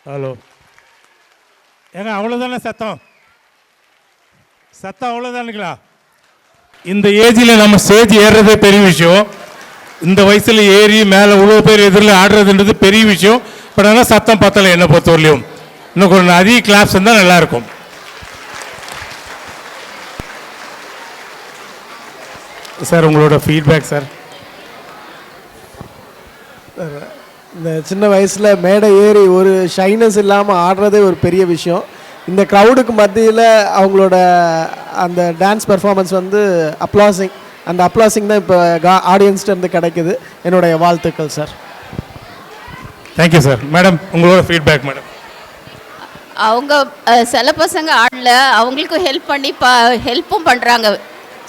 ஹலோ ஏங்க அவ்வளோதானே சத்தம் அவ்வளோதானுங்களா? இந்த ஏஜில் நம்ம ஸ்டேஜ் ஏறுறதே பெரிய விஷயம். இந்த வயசில் ஏறி மேலே இவ்வளோ பேர் எதிரில் ஆடுறதுன்றது பெரிய விஷயம். பட் ஆனால் சத்தம் பத்தலை என்னை பொறுத்தவரையிலையும். இன்னும் கொஞ்சம் அதிக கிளாப்ஸ் இருந்தால் நல்லாயிருக்கும். சார் உங்களோட ஃபீட்பேக் சார். இந்த சின்ன வயசில் மேடை ஏறி ஒரு ஷைனஸ் இல்லாமல் ஆடுறதே ஒரு பெரிய விஷயம். இந்த க்ரௌடுக்கு மத்தியில் அவங்களோட அந்த டான்ஸ் பெர்ஃபார்மன்ஸ் வந்து அந்த அப்ளாசிங் தான் இப்போ ஆடியன்ஸ்லேருந்து கிடைக்குது. என்னுடைய வாழ்த்துக்கள் சார். Thank you sir. மேடம் உங்களோட ஃபீட்பேக் மேடம். அவங்க சில பசங்க ஆடல, அவங்களுக்கும் ஹெல்ப்பும் பண்ணுறாங்க.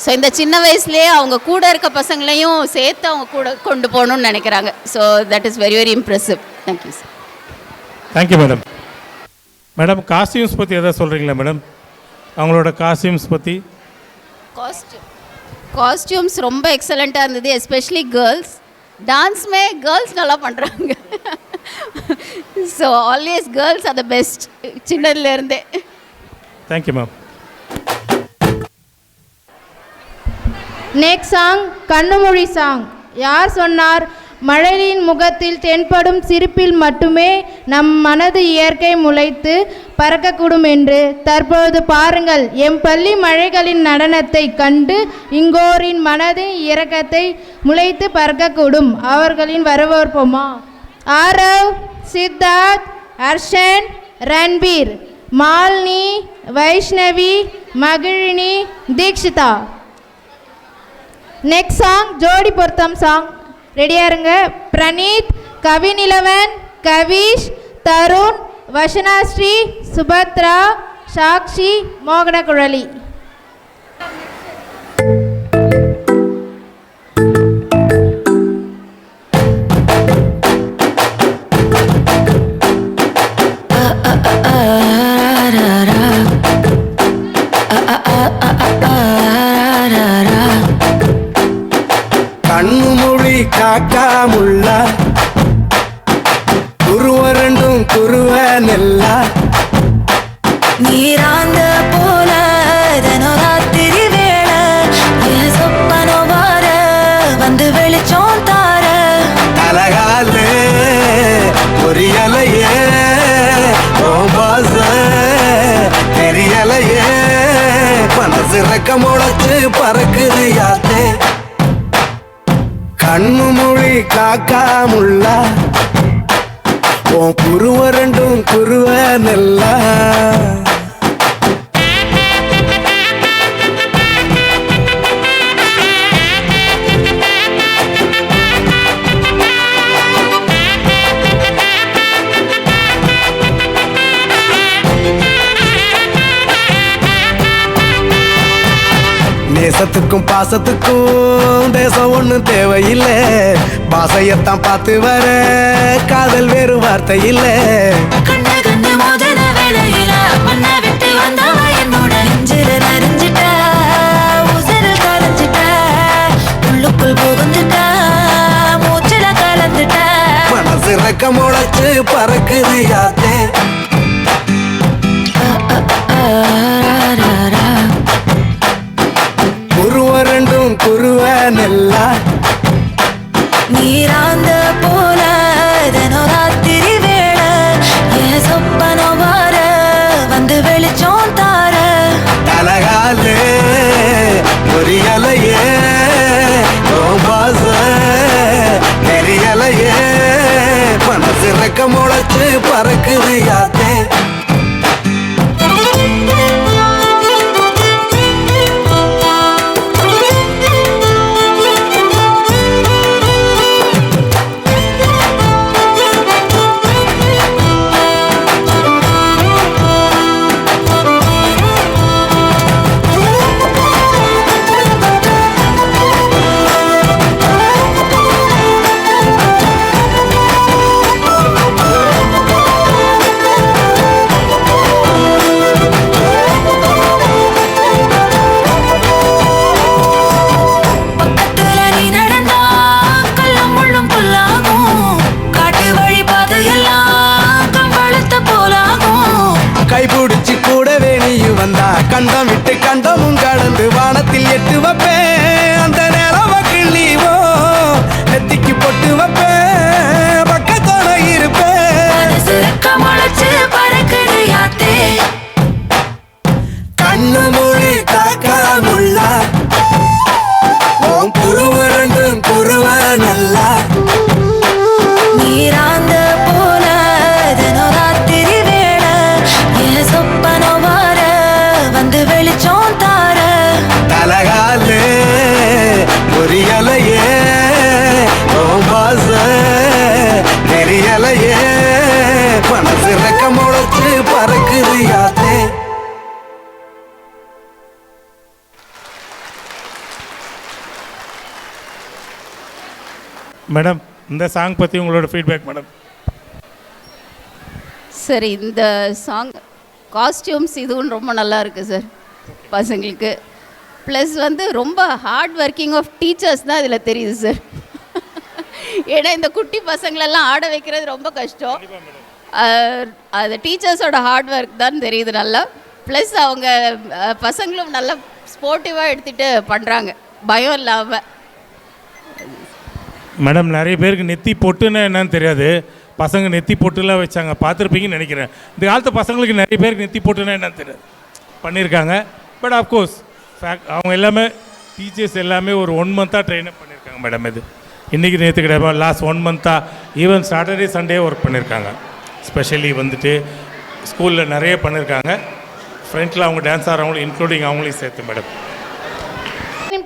ஸோ இந்த சின்ன வயசுலேயே அவங்க கூட இருக்க பசங்களையும் சேர்த்து அவங்க கூட கொண்டு போகணும்னு நினைக்கிறாங்க. So that is very very impressive. Thank you sir. Thank you madam. Madam costumes பற்றி எதாவது சொல்கிறீங்களா மேடம்? அவங்களோட காஸ்டியூம்ஸ் பற்றி. காஸ்டியூம்ஸ் ரொம்ப எக்ஸலண்ட்டாக இருந்தது. எஸ்பெஷலி கேர்ள்ஸ் டான்ஸுமே கேர்ள்ஸ் நல்லா பண்ணுறாங்க. So always girls are the best சின்னதுலேருந்தே. Thank you ma'am. Next song Kannumozhi song. யார் சொன்னார் மழலையின் முகத்தில் தென்படும் சிரிப்பில் மட்டுமே நம் மனது இயற்கை முளைத்து பறக்கக்கூடும் என்று தற்பொழுது பாருங்கள், எம் பள்ளி மழைகளின் நடனத்தை கண்டு இங்கோரின் மனதின் இரக்கத்தை முளைத்து பறக்கக்கூடும். அவர்களின் வரவேற்போமா? ஆரவ், சித்தார்த், அர்ஷன், ரன்பீர், மாலினி, வைஷ்ணவி, மகிழினி, தீக்ஷிதா. நெக்ஸ்ட் சாங் ஜோடி பொருத்தம் சாங். ரெடியாக இருங்க. பிரணீத், கவிநிலவன், கவிஷ், தருண், வசனாஸ்ரீ, சுபத்ரா, சாக்ஷி, மோகனகுழலி. கண்ணு மொழி காக்காமுள்ள குருவரண்டும் குருவ நெல்லா நீராந்த போல தினராத்திரி வேளை என் சொப்பனோ வார வந்து வெளிச்சம் தார அழகாலே பொரியலையே ஓபாச தெரியலையே மனசு ரெக்க முளைச்சு பறக்குது யாத்தே கண்ணு மொழி காக்காமுள்ள உன் குருவ ரெண்டும் குருவ நெல்லா நேசத்துக்கும் பாசத்துக்கும் தேசம் ஒன்றும் தேவையில்லை, பாசையத்தான் பார்த்து வர காதல் வேறு வார்த்தை இல்லை. கண்ணு கண்ணு மோதிர வேளையில மண்ணை விட்டு வந்தவ என்னோட நெஞ்சில நெறிஞ்சிட்ட உசிரில் கலைஞ்சிட்ட உள்ளுக்குள் புகுந்துட்ட மூச்சில கலந்துட்ட மனசு ரெக்க முளைச்சு பறக்குது யாத்தே குருவ ரெண்டும் குருவ நெல்லா நீராந்த போல தினராத்திரி வேளை என் சொப்பனோ வார வந்து வெளிச்சம் தார அழகாலே பொரியலையே ஓபாச தெரியலையே மனசு ரெக்க முளைச்சு பறக்குது யாத்தே கைபிடிச்சு கூடவே நீயும் வந்தா கண்டம் விட்டு கண்டமும் கடந்து வானத்தில் எட்டு வைப்பேன் அந்த நேரம் கிள்ளிவோ நெத்திக்கு பொட்டு வைப்பேன் பக்கத்தோட இருப்பேன் கண்ணு மொழி காக்காமுள்ள உன் குருவ ரெண்டும் குருவ நல்லா நீராந்த போல தினராத்திரி வேளை என் சொப்பனோ வார வந்து வெளிச்சம் தார அழகாலே பொரியலையே ஓபாச தெரியலையே மனசு ரெக்க முளைச்சு பறக்குது யாத்தே மேடம், இந்த சாங் பற்றி உங்களோட ஃபீட்பேக் மேடம். சரி, இந்த சாங் காஸ்டியூம்ஸ் இதுவும் ரொம்ப நல்லா இருக்குது சார் பசங்களுக்கு. ப்ளஸ் வந்து ரொம்ப ஹார்ட் ஒர்க்கிங் ஆஃப் டீச்சர்ஸ் தான் இதில் தெரியுது சார். ஏன்னா இந்த குட்டி பசங்களெல்லாம் ஆட வைக்கிறது ரொம்ப கஷ்டம். அது டீச்சர்ஸோட ஹார்ட் ஒர்க் தான் தெரியுது நல்லா. ப்ளஸ் அவங்க பசங்களும் நல்லா ஸ்போர்ட்டிவாக எடுத்துகிட்டு பண்ணுறாங்க, பயம் இல்லாமல். மேடம் நிறைய பேருக்கு நெத்தி பொட்டுன்னா என்னன்னு தெரியாது. பசங்க நெத்தி பொட்டுலாம் வச்சாங்க, பார்த்துருப்பீங்கன்னு நினைக்கிறேன். இந்த காலத்து பசங்களுக்கு நிறைய பேருக்கு நெத்தி பொட்டுன்னா என்னன்னு தெரியாது, பண்ணியிருக்காங்க. பட் ஆஃப்கோர்ஸ் அவங்க எல்லாமே டீச்சர்ஸ் எல்லாமே ஒரு 1 மந்த்தாக ட்ரெயினப் பண்ணியிருக்காங்க மேடம். இது இன்றைக்கி நேற்று கிடையாது, லாஸ்ட் 1 மந்த்தாக ஈவன் சாட்டர்டே சண்டே ஒர்க் பண்ணியிருக்காங்க. ஸ்பெஷலி வந்துட்டு ஸ்கூலில் நிறைய பண்ணியிருக்காங்க. ஃப்ரெண்ட்ஸில் அவங்க டான்ஸ் ஆடுறவங்களும் இன்க்ளூடிங் அவங்களையும் சேர்த்து மேடம்.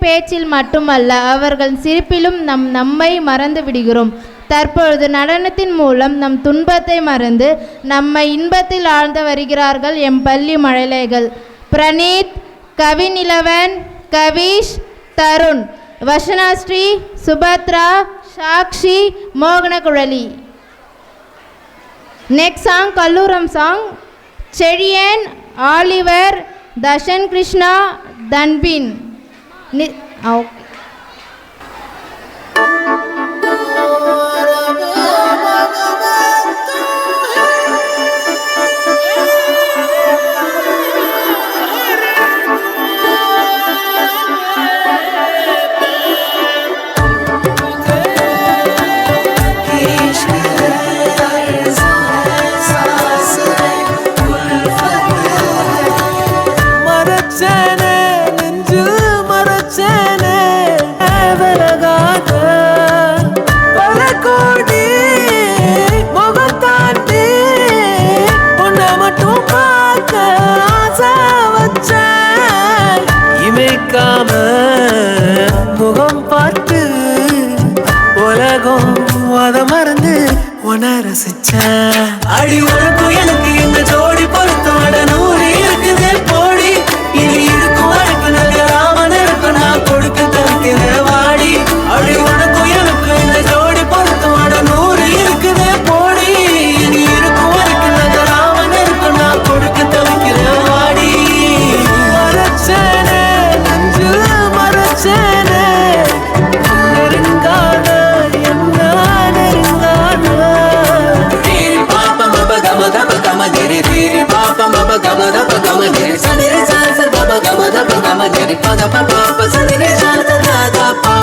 பேச்சில் மட்டுமல்ல, அவர்கள் சிரிப்பிலும் நம்மை மறந்து விடுகிறோம். தற்பொழுது நடனத்தின் மூலம் நம் துன்பத்தை மறந்து நம்மை இன்பத்தில் ஆழ்ந்து வருகிறார்கள் எம் பள்ளி மழலைகள். Praneeth, Kavinilavan, Kavish, Tharun, Vasanasri, Subhadra, Sakshi, Mohanakuzhali. Next song Kallooram song. Chezhiyan, Oliver, Dhashan Krishna, Thanbin. முகம் பார்த்து உலகம் அத மறந்து உணரசிச்ச அடி உனக்கும் எனக்கு இந்த ஜோடி பொருத்தோட 100 இருக்குது போடி. இனி இருக்கும் வரைக்கும் நகராம இருக்கும் நான் கொடுக்க தவிக்கிற வாடி. அடி உனக்கும் எனக்கு இந்த ஜோடி பொருத்தோட 100 இருக்குது போடி. இனி இருக்கும் வரைக்கும் நகராம இருக்கும் நான் கொடுக்க தவிக்கிற வாடி. மரச்சேனே நெஞ்சு மரச்சேனே நெருங்காத என்ன நெருங்காத. ரீரி பாப்பா மப கம தப கம கிரி ரீரி பாப்பா மப கம தப கம கிரி சனிரி சாச பப கம தப கம கிரி பத பப சனிரி சாச தாத பா.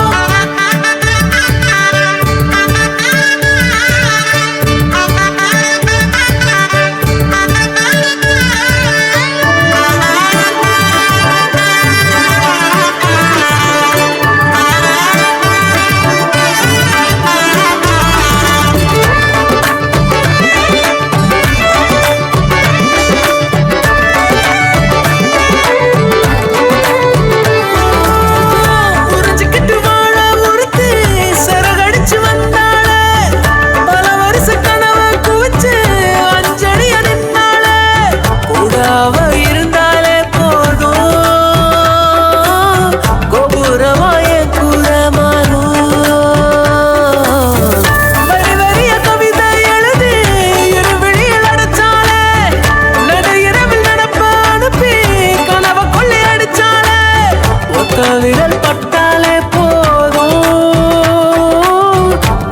விரல் பட்டாலே போதும்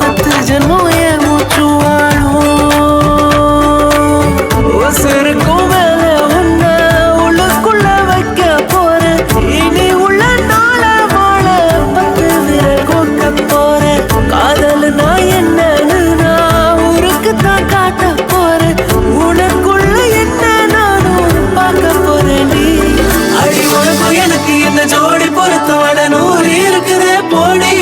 10 ஜென்மம் என் மூச்சு வாழும். உசுருக்கும் மேல உன்ன உள்ளுக்குள்ள வைக்க போறேன். இனி உள்ள நாள வாழ 10 விரல் கோக்க போறேன். காதல் நான் என்னன்னு நான் ஊருக்கு தான் காட்ட போறேன். உனக்குள்ள என்ன நானும் பார்க்க போறேன். நீ அடி உனக்கும் எனக்கு இந்த ஜோடி பொருத்தோட 100 இருக்குதே போடி.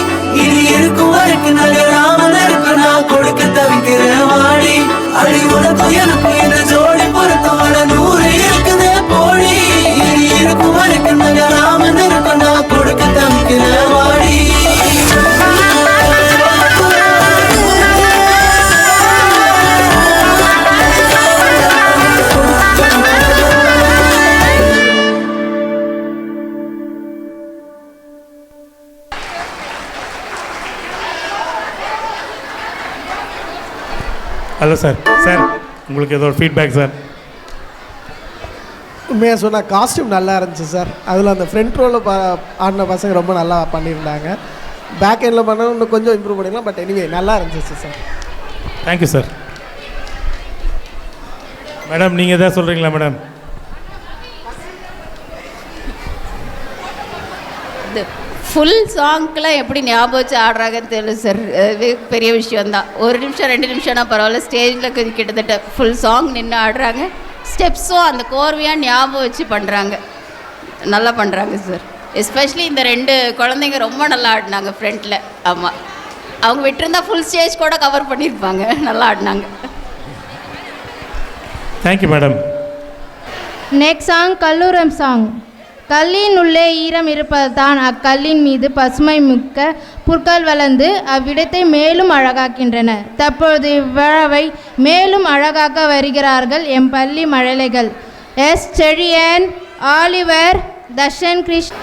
இனி இருக்கும் வரைக்கும் நகராம இருக்கு நான் கொடுக்க தவிக்கிற வாடி. அடி உனக்கும் எனக்கு இந்த ஜோடி பொருத்தோட 100 இருக்குதே போடி. இனி இருக்கும் வரைக்கும் நகராம இருக்கு நான் கொடுக்க தவிக்கிற வாடி. Hello sir. சார் உங்களுக்கு ஏதோ ஒரு ஃபீட்பேக் சார்? உண்மையாக சொன்னால் காஸ்டியூம் நல்லா இருந்துச்சு சார். அதில் அந்த ஃப்ரண்ட் ரோவில் ஆடின பசங்க ரொம்ப நல்லா பண்ணியிருந்தாங்க. பேக் எண்டில் பண்ணணும் இன்னும் கொஞ்சம் இம்ப்ரூவ் பண்ணிக்கலாம். பட் எனிவே நல்லா இருந்துச்சு சார். Thank you sir. மேடம் நீங்கள் எதாவது சொல்கிறீங்களா மேடம்? இந்த ஃபுல் சாங்க்கெலாம் எப்படி ஞாபகம் வச்சு ஆடுறாங்கன்னு தெரியல சார். அது பெரிய விஷயந்தான். 1 நிமிஷம் 2 நிமிஷம்னா பரவாயில்ல, ஸ்டேஜில் கிட்டத்தட்ட ஃபுல் சாங் நின்று ஆடுறாங்க. ஸ்டெப்ஸும் அந்த கோர்வையாக ஞாபகம் வச்சு பண்ணுறாங்க, நல்லா பண்ணுறாங்க சார். எஸ்பெஷலி இந்த 2 குழந்தைங்க ரொம்ப நல்லா ஆடினாங்க ஃப்ரண்ட்டில். ஆமாம், அவங்க விட்டுருந்தா ஃபுல் ஸ்டேஜ் கூட கவர் பண்ணியிருப்பாங்க. நல்லா ஆடினாங்க. Thank you madam. Next song Kallooram song. கல்லின் உள்ளே ஈரம் இருப்பதுதான் அக்கல்லின் மீது பசுமை மிக்க புற்கள் வளர்ந்து அவ்விடத்தை மேலும் அழகாக்கின்றன. தற்பொழுது இவ்விழாவை மேலும் அழகாக்க வருகிறார்கள் எம் பள்ளி மழலைகள். S Chezhiyan, Oliver, Darshan Krishna.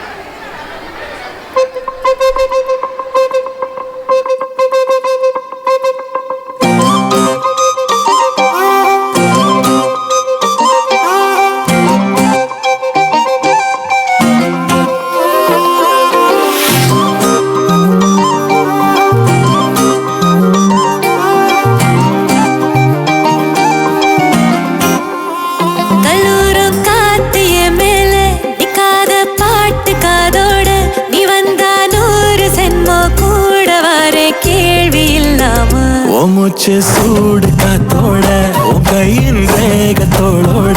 மூச்சு சூடு காத்தோட உன் கையின் வேகத்தோட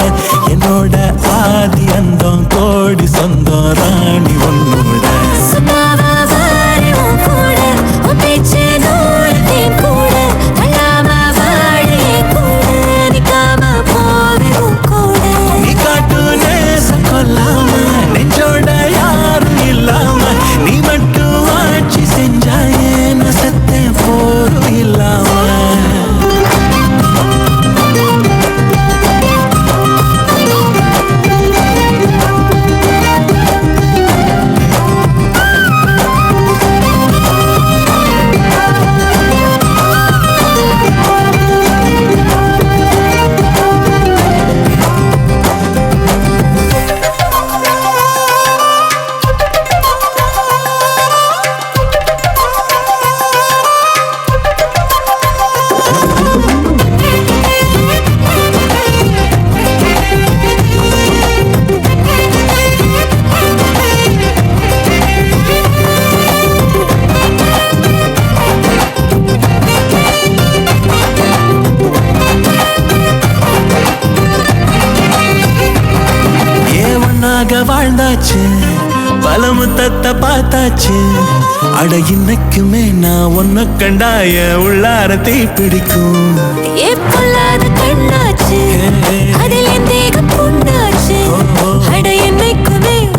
என்னோட ஆதி அந்தம் கோடி சொந்தம் ராணி உன்னோட நீ காட்டு நேசம் கொல்லாம நெஞ்சோட யாரும் இல்லாம நீ மட்டும் ஆட்சி செஞ்சாயே நான் செத்தேன் போரும் இல்லாம. வாழ்ந்தாச்சு பல முத்தத்தை பார்த்தாச்சு. அட இன்னைக்குமே நான் ஒன்ன கண்டாய உள்ளார தீ பிடிக்கும்.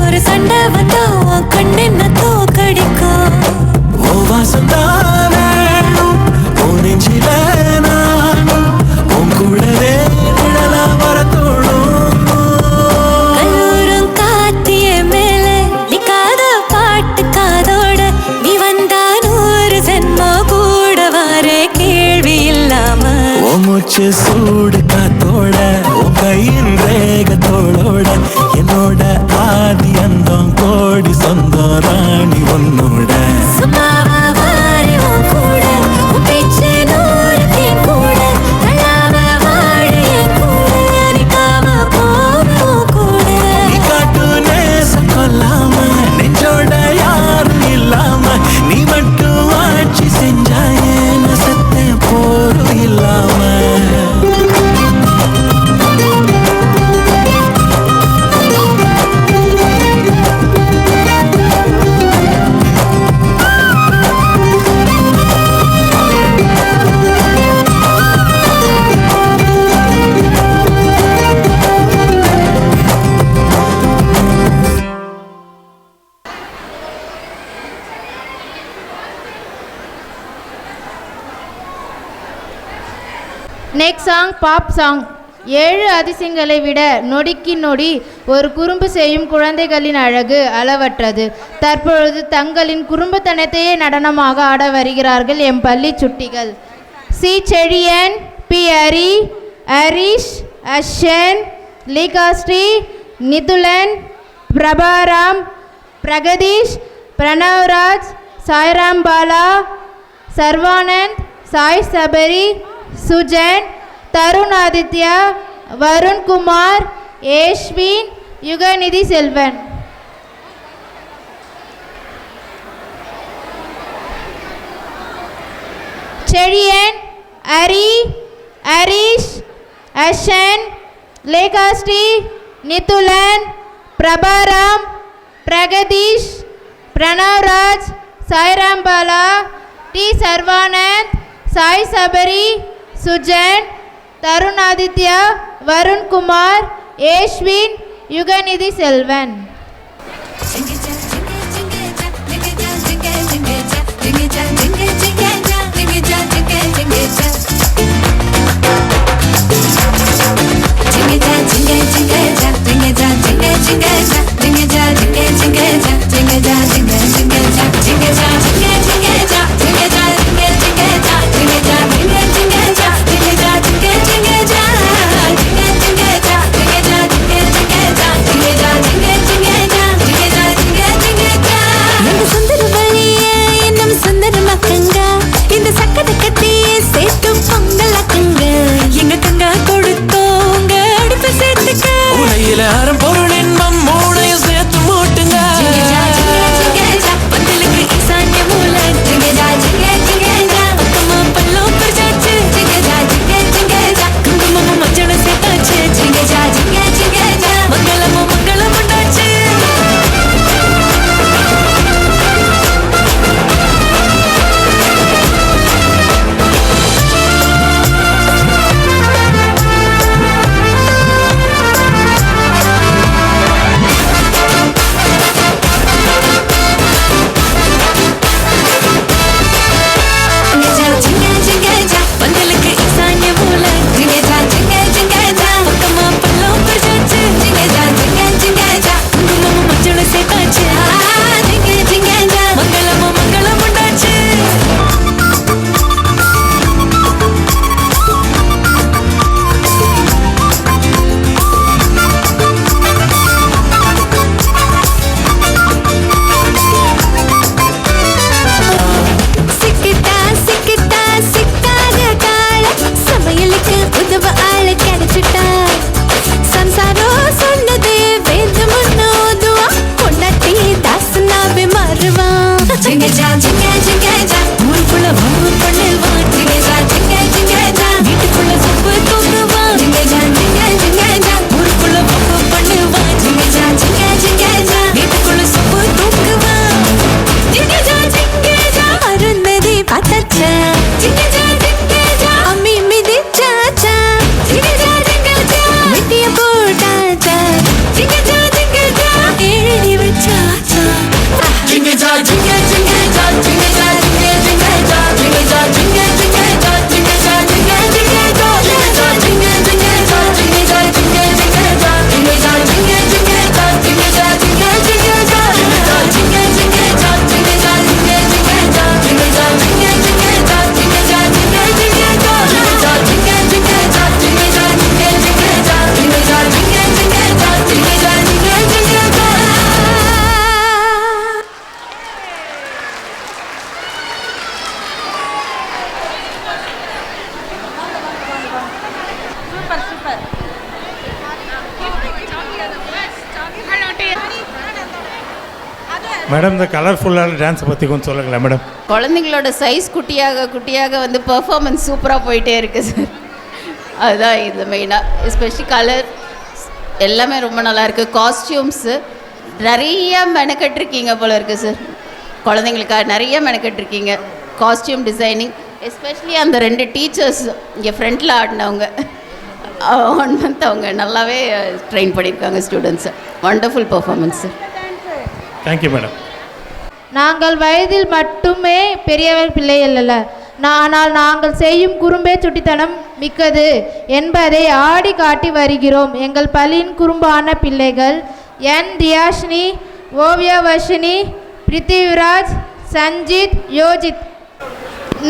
ஒரு சண்டை வந்தா கண்ணென்ன தோக்கடிக்கும். ஓ வாசந்தான் வேணும் ஓ நெஞ்சில நானும் உன் கூடவே நிழலா வர தோணும். மூச்சு சூடு காத்தோட உன் கையின் வேகத்தோட என்னோட ஆதி அந்தம் கோடி சொந்தம் ராணி உன்னோட. நீ காட்டு நேசம் கொல்லாம நெஞ்சோட யாரும் இல்லாம நீ மட்டும் ஆட்சி செஞ்சாயே நான் செத்தேன் போரும் இல்லாம. Next song pop song. 7 அதிசயங்களை விட நொடிக்கு நொடி ஒரு குறும்பு செய்யும் குழந்தைகளின் அழகு அளவற்றது. தற்பொழுது தங்களின் குறும்புத்தனத்தையே நடனமாக ஆட வருகிறார்கள் எம் பள்ளி சுட்டிகள். C Chezhiyan, B Hari, Harish, அஷன், லீகாஸ்ரீ, நிதுலன், பிரபாராம், Pragadeesh, பிரணவ்ராஜ், Sairam Bala, Sarvanand, Sai Sabari, Sujan, Tarun Aditya, Varun Kumar, ஏஷ்வின், யுகநிதி Selvan. செழியன், அரி, ஹரிஷ், அஷன், லேகாஸ்ரீ, நிதுலன், பிரபாராம், பிரகதீஷ், பிரணவ்ராஜ், சாய்ராம் பாலா, டி சர்வானந்த், சாய் சபரி, சுஜன், தருண் ஆதித்யா, வருண் குமார், ஏஷ்வின், யுகநிதி செல்வன். அறம் பொருள் இன்பம் மூணையும் சேர்த்து மூட்டுங்க. மங்களமும் மங்களம் உண்டாச்சு. மேடம் இந்த கலர்ஃபுல்லான டான்ஸை பற்றி கொஞ்சம் சொல்லுங்களேன் மேடம். குழந்தைங்களோட சைஸ் குட்டியாக குட்டியாக வந்து பெர்ஃபார்மன்ஸ் சூப்பராக போயிட்டே இருக்குது சார். அதுதான் இது மெயினாக, எஸ்பெஷலி கலர் எல்லாமே ரொம்ப நல்லா இருக்குது. காஸ்டியூம்ஸு நிறைய மெனக்கெட்டிருக்கீங்க போல இருக்குது சார். குழந்தைங்களுக்காக நிறைய மெனக்கெட்டிருக்கீங்க. காஸ்டியூம் டிசைனிங், எஸ்பெஷலி அந்த 2 டீச்சர்ஸ் இங்கே ஃப்ரண்ட்டில் ஆடினவங்க 1 மந்த் அவங்க நல்லாவே ட்ரெயின் பண்ணியிருக்காங்க ஸ்டூடெண்ட்ஸை. Wonderful performance sir. Thank you madam. நாங்கள் வயதில் மட்டுமே பெரியவர் பிள்ளைகள் அல்ல, ஆனால் நாங்கள் செய்யும் குறும்பே சுட்டித்தனம் மிக்கது என்பதை ஆடி காட்டி வருகிறோம். எங்கள் பள்ளியின் குறும்பான பிள்ளைகள் N Diyashini, Oviya Varshini, Prithviraj, Sanjith, Yojith.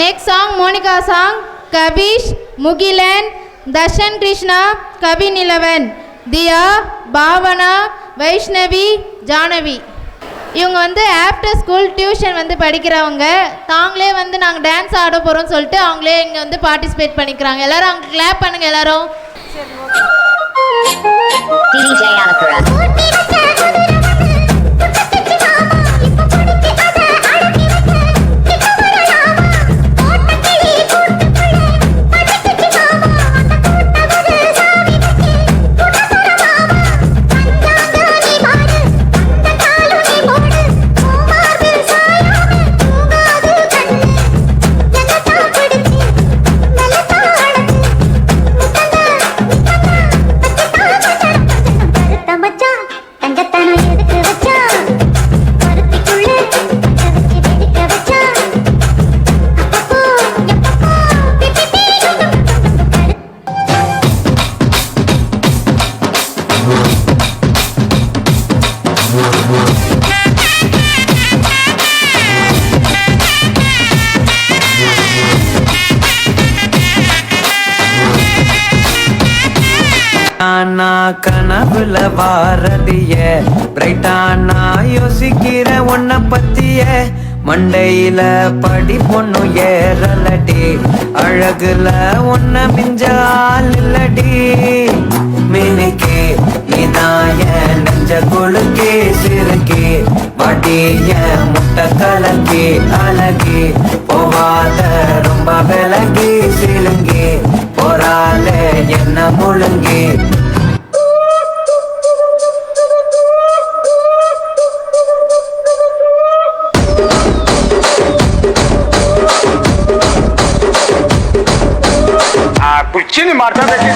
Next song Monica song. Kabish, Mugilan, Darshan Krishna, Kavi Nilavan, Diya, Bhavana, Vaishnavi, Janavi. இவங்க வந்து ஆஃப்டர் ஸ்கூல் டியூஷன் வந்து படிக்கிறவங்க. தாங்களே வந்து நாங்கள் டான்ஸ் ஆட போகிறோம்னு சொல்லிட்டு அவங்களே இங்கே வந்து பார்ட்டிசிபேட் பண்ணிக்கிறாங்க. எல்லாரும் அவங்க கிளாப் பண்ணுங்க எல்லாரும். DJ நான் கனவுல வாரதிய பிரைட்டா நான் யோசிக்கிற உன்னை பத்திய மண்டையில படி பொண்ணு ஏறலடி அழகுல உன்ன மிஞ்சால் இல்லடி மினிக்கே நீனாய நெஞ்ச கொழுக்கே சிறுக்கே வடிய முட்டை கலக்கி அழகி போவாத ரொம்ப விலகி சிலுங்கி போறால என்ன முழுங்கி कुछ मारता देखिए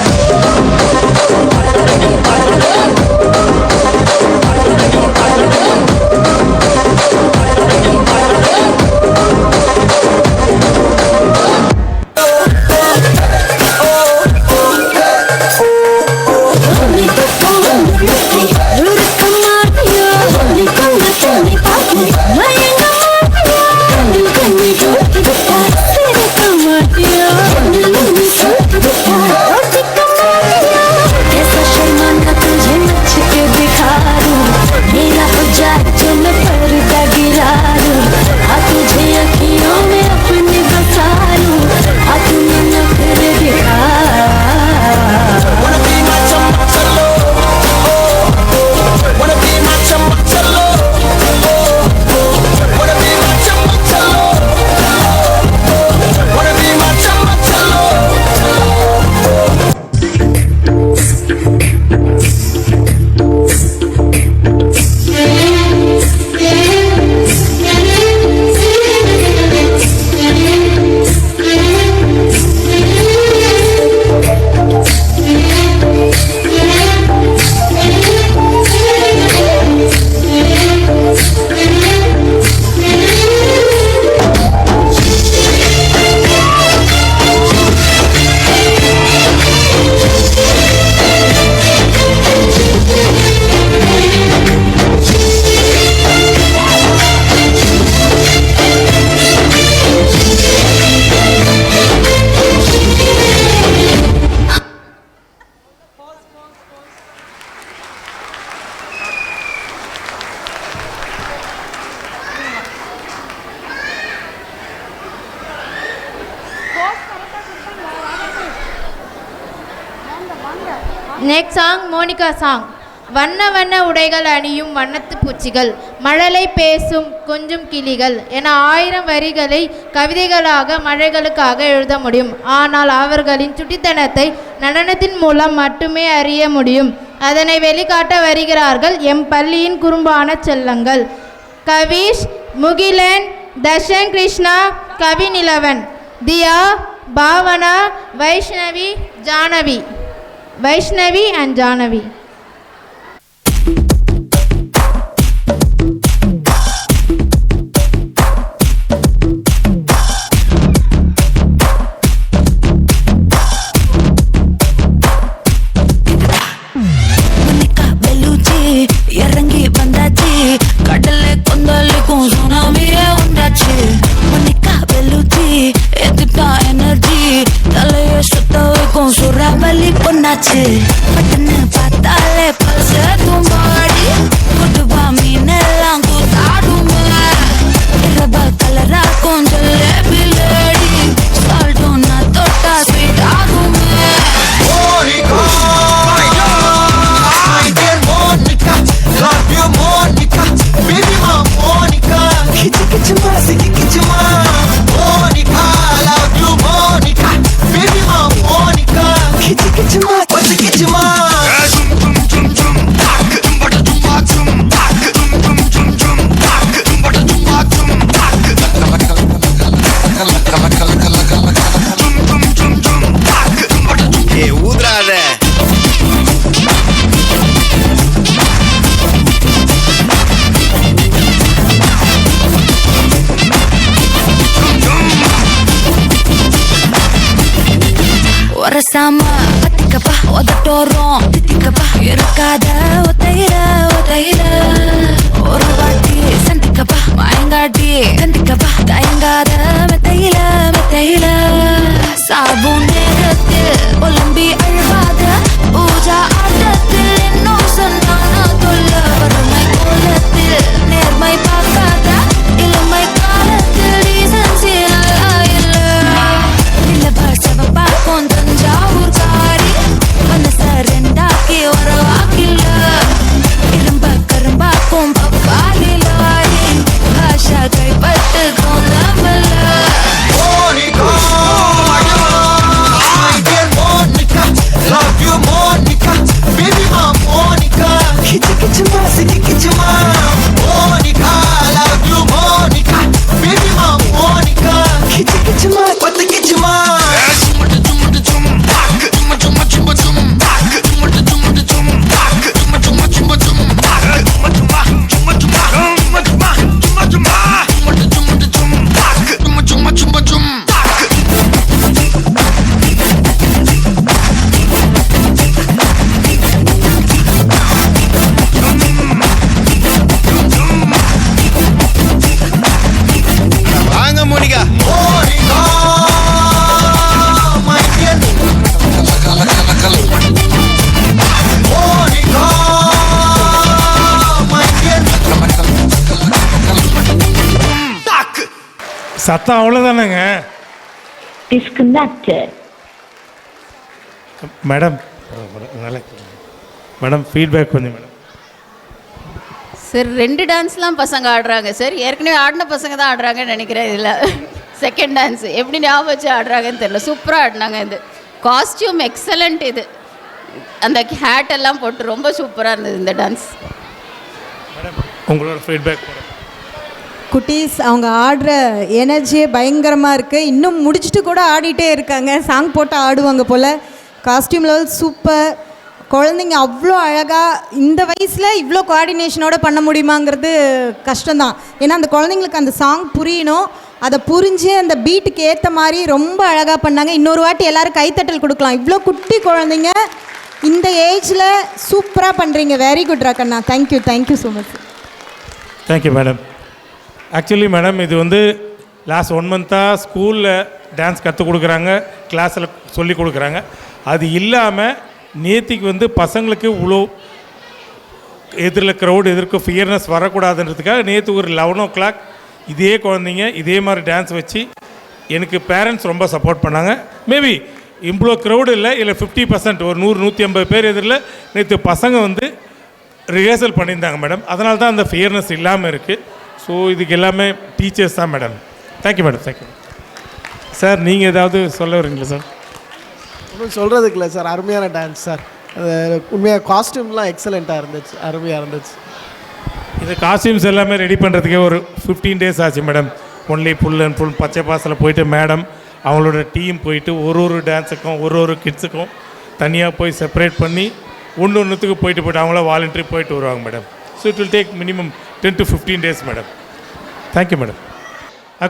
நெக்ஸ்ட் சாங் மோனிகா சாங். வண்ண வண்ண உடைகள் அணியும் வண்ணத்து பூச்சிகள், மழலை பேசும் கொஞ்சம் கிளிகள் என 1000 வரிகளை கவிதைகளாக மழைகளுக்காக எழுத முடியும். ஆனால் அவர்களின் சுட்டித்தனத்தை நடனத்தின் மூலம் மட்டுமே அறிய முடியும். அதனை வெளிக்காட்ட வருகிறார்கள் எம் பள்ளியின் குறும்பான செல்லங்கள் கவிஷ், முகிலன், தர்ஷன் கிருஷ்ணா, கவிநிலவன், தியா, பாவனா, வைஷ்ணவி and ஜானவி. இறங்கி வந்தாச்சு கடலை கொந்தளிக்கும் சுனாமியே உண்டாச்சு மணிக்கா வெளுச்சி எதுட்டா எனர்ஜி தலையை சுத்த வைக்கும் சுறாவளி பொண்ணாச்சு பட்டுன்னு பார்த்தாலே பல்ச தும்பாடி குட்டுபா மீனெல்லாம் கூத்தாடுமா இரபா கலராக்கும் ஜல்லேபி லேடி சால்ட்டும் நான் தொட்டா ஸ்வீட் ஆகுமா Love you, Monica, baby, my Monica. Kichima, siki kichima, Monica. Love you, Monica, baby, my Monica. Kichima, what's the kichima? Zum zum zum zum, tak zum bada zum ba zum, tak zum zum zum zum, tak zum bada zum ba zum, tak. Zum zum zum zum, tak zum bada zum. Hey, udrade. சத்தம் அவ்வளோதானேங்க. Madam madam feedback கொஞ்சம் madam. Sir 2 டான்ஸ்லாம் பசங்க ஆடுறாங்க sir. ஏற்கனவே ஆடின பசங்க தான் ஆடுறாங்கன்னு நினைக்கிறேன். இதில் செகண்ட் டான்ஸ் எப்படி ஞாபகம் வச்சு ஆடுறாங்கன்னு தெரியல. சூப்பராக ஆடினாங்க. இது காஸ்டியூம் எக்ஸலண்ட். இது அந்த ஹேட் எல்லாம் போட்டு ரொம்ப சூப்பராக இருந்தது இந்த டான்ஸ். மேடம் உங்களோட ஃபீட்பேக். குட்டீஸ் அவங்க ஆடுற எனர்ஜியே பயங்கரமாக இருக்குது. இன்னும் முடிச்சுட்டு கூட ஆடிட்டே இருக்காங்க. சாங் போட்டு ஆடுவாங்க போல். Costume level super. குழந்தைங்க அவ்வளோ அழகாக இந்த வயசில் இவ்வளோ கோஆர்டினேஷனோடு பண்ண முடியுமாங்கிறது கஷ்டம்தான். ஏன்னா அந்த குழந்தைங்களுக்கு அந்த சாங் புரியணும். அதை புரிஞ்சு அந்த பீட்டுக்கு ஏற்ற மாதிரி ரொம்ப அழகாக பண்ணாங்க. இன்னொரு வாட்டி எல்லோரும் கைத்தட்டல் கொடுக்கலாம். இவ்வளோ குட்டி குழந்தைங்க இந்த ஏஜில் சூப்பராக பண்ணுறீங்க. வெரி குட் ராக்கண்ணா. Thank you so much. Thank you madam. Actually madam இது வந்து லாஸ்ட் 1 மந்த்தாக ஸ்கூலில் டான்ஸ் கற்றுக் கொடுக்குறாங்க, கிளாஸில் சொல்லி கொடுக்குறாங்க. அது இல்லாமல் நேத்திக்கு வந்து பசங்களுக்கு இவ்வளோ எதிரில் க்ரௌட் எதிர்க்க ஃபியர்னஸ் வரக்கூடாதுன்றதுக்காக நேற்று ஒரு 11 o'clock இதே குழந்தைங்க இதே மாதிரி டான்ஸ் வச்சு எனக்கு பேரண்ட்ஸ் ரொம்ப சப்போர்ட் பண்ணாங்க. மேபி இவ்வளோ க்ரௌடு இல்லை, இல்லை 50% ஒரு 100-150 பேர் எதிரில் நேற்று பசங்க வந்து ரிஹர்சல் பண்ணியிருந்தாங்க மேடம். அதனால தான் அந்த ஃபியர்னஸ் இல்லாமல் இருக்குது. ஸோ இதுக்கு எல்லாமே டீச்சர்ஸ் தான் madam. Thank you madam. Thank you sir. நீங்கள் ஏதாவது சொல்ல வரீங்களா சார்? ஒன்றும் சொல்கிறதுக்கு இல்லை சார். அருமையான டான்ஸ் சார். அது உண்மையாக காஸ்டியூம்லாம் எக்ஸலண்ட்டாக இருந்துச்சு. அருமையாக இருந்துச்சு. இது காஸ்டியூம்ஸ் எல்லாமே ரெடி பண்ணுறதுக்கே ஒரு 15 days ஆச்சு madam. Only full and full பச்சை பாஸில் போயிட்டு மேடம் அவங்களோட டீம் போயிட்டு ஒரு டான்ஸுக்கும் ஒரு கிட்ஸுக்கும் தனியாக போய் செப்பரேட் பண்ணி ஒன்றுத்துக்கு போயிட்டு அவங்கள வாலண்டரி போயிட்டு வருவாங்க madam. So it will take minimum 10 to 15 days madam. Thank you madam.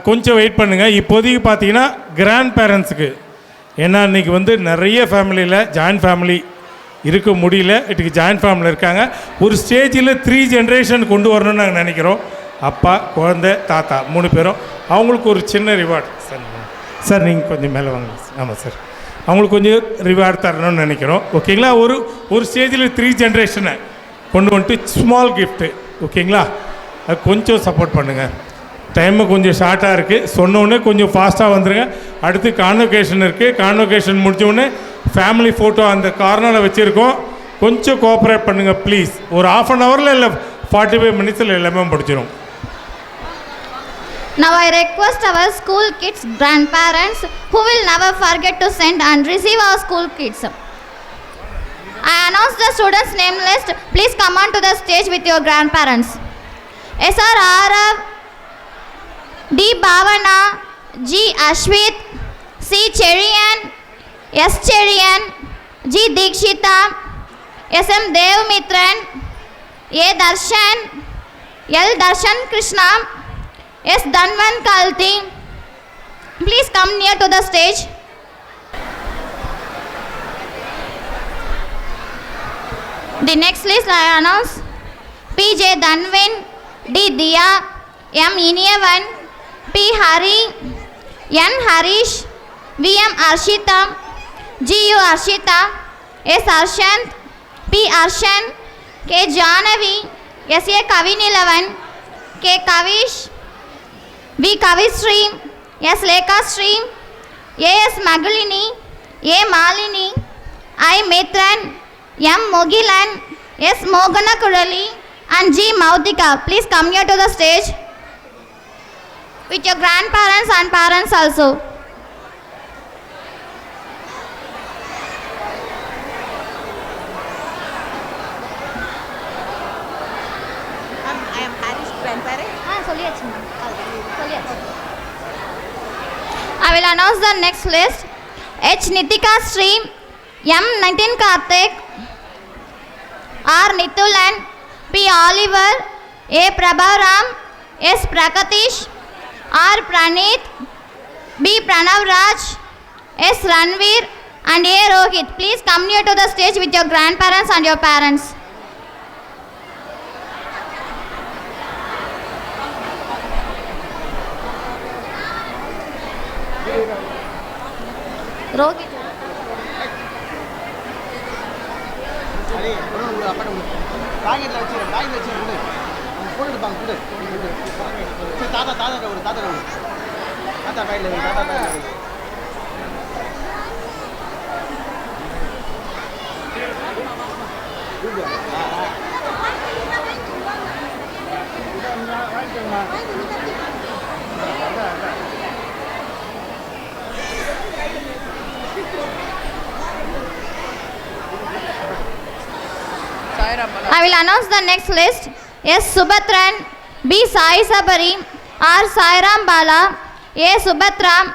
கொஞ்சம் வெயிட் பண்ணுங்கள். இப்போதைக்கு பார்த்தீங்கன்னா கிராண்ட் பேரண்ட்ஸுக்கு, ஏன்னா இன்றைக்கி வந்து நிறைய ஃபேமிலியில் ஜாயின்ட் ஃபேமிலி இருக்க முடியல. இதுக்கு ஜாயின்ட் ஃபேமிலி இருக்காங்க. ஒரு ஸ்டேஜில் 3 generation கொண்டு வரணும்னு நாங்கள் நினைக்கிறோம். அப்பா, குழந்தை, தாத்தா 3 பேரும். அவங்களுக்கு ஒரு சின்ன ரிவார்டு சார். நீங்கள் கொஞ்சம் மேலே வாங்க. ஆமாம் சார். அவங்களுக்கு கொஞ்சம் ரிவார்டு தரணும்னு நினைக்கிறோம். ஓகேங்களா? ஒரு ஸ்டேஜில் 3 generation கொண்டு வந்துட்டு ஸ்மால் கிஃப்ட்டு. ஓகேங்களா? அது கொஞ்சம் சப்போர்ட் பண்ணுங்கள். டைமு கொஞ்சம் ஷார்ட்டாக இருக்குது. சொன்னோடனே கொஞ்சம் ஃபாஸ்ட்டாக வந்துடுங்க. அடுத்து கான்வொகேஷன் இருக்குது. கான்வொகேஷன் முடித்தோடனே ஃபேமிலி ஃபோட்டோ அந்த கார்னரில் வச்சுருக்கோம். கொஞ்சம் கோஆப்ரேட் பண்ணுங்கள் ப்ளீஸ். ஒரு 1/2 hour இல்லை 45 minutes எல்லாமே படிச்சிடும். Now I request our school kids' grandparents who will never forget to send and receive our school kids. I announce the students' name list. Please come on to the stage with your grandparents. S.R. Arav, D. Bhavana, G. Ashwit, C. Cherian, S. Cherian, G. Dikshita, S. M. Devmitran, A. Darshan, L. Darshan Krishna, S. Dhanvan Kalti. Please come near to the stage. The next list I announce: P. J. Dhanvin, D. Diya, M. Iniyavan, P. Hari, N. Harish, V. M. Arshita, G. U. Arshita, S. Arshant, P. Arshan, K. Janavi, S. A. Kavinilavan, K. Kavish, V. Kavishri, S. Lekashri, A. S. Magulini, A. Malini, I. Mitran, M. Mogilan, S. Mogana Kurali, and G. Mautika. Please come here to the stage with your grandparents and parents also. I am Harish grandparent. I will announce the next list. H. Nitika Sri, M. Nitin Karthik, R. Nithulan, P. Oliver, A. Prabharam, S. Prakatish, R. Praneeth, B. Pranav Raj, S. Ranveer, and A. Rohit. Please come near to the stage with your grandparents and your parents. Rohit. பாக்கெட்ல வச்சிரு போட்டுட்டு பாங்க கொடு சரி தாத்தா ஒரு I will announce the next list. S. Subhatran, B. Sai Sabari, R. Sairam Bala, A. Subhatra,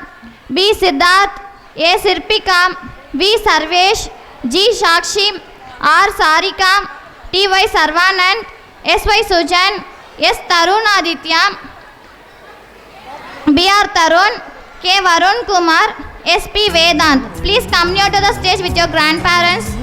B. Siddharth, A. Sirpika, V. Sarvesh, G. Shakshi, R. Sarika, T. Y. Sarvanand, S. Y. Sujan, S. Tarun Aditya, B. R. Tarun, K. Varun Kumar, S. P. Vedant. Please come near to the stage with your grandparents.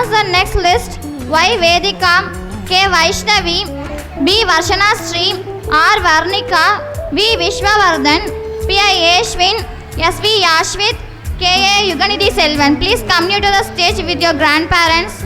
The next list. Y. Vedika, K. Vaishnavi, B. Varshana Sri, R. Varnika, V. Vishwavardhan, P. I. Ashwin, S. V. Yashvit, K. A. Yuganidhi Selvan. Please come near to the stage with your grandparents.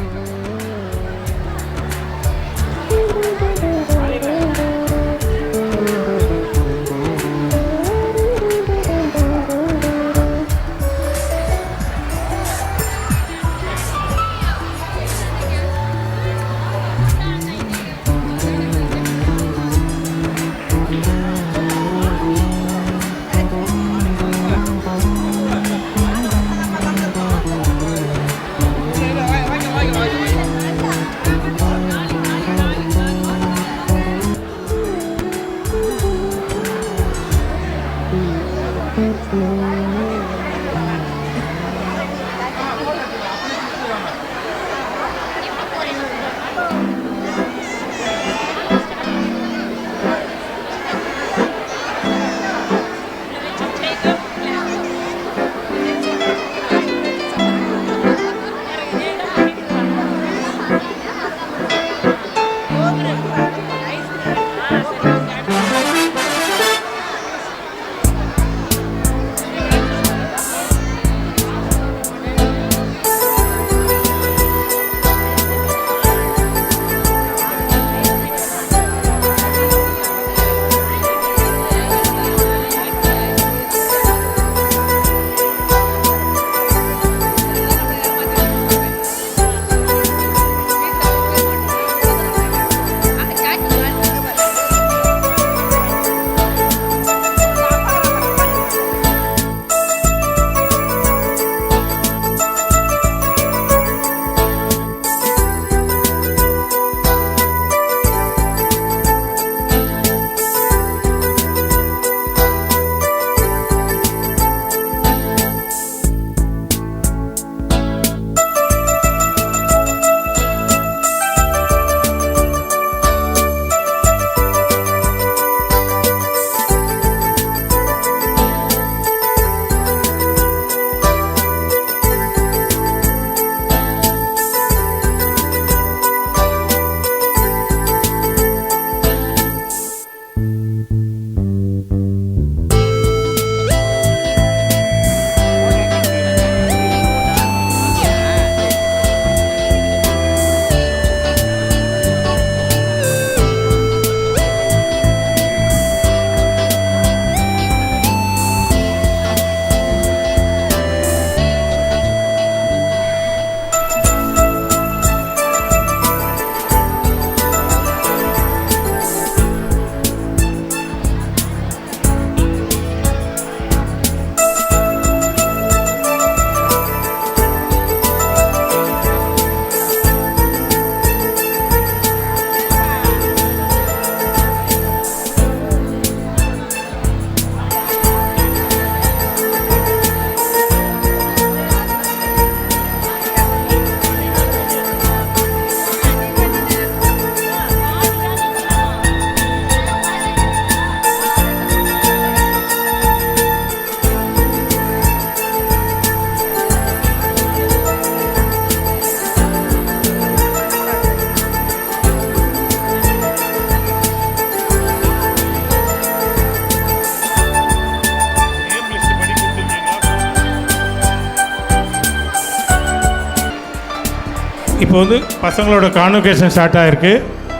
இப்போ வந்து பசங்களோட convocation start ஆகிருக்கு.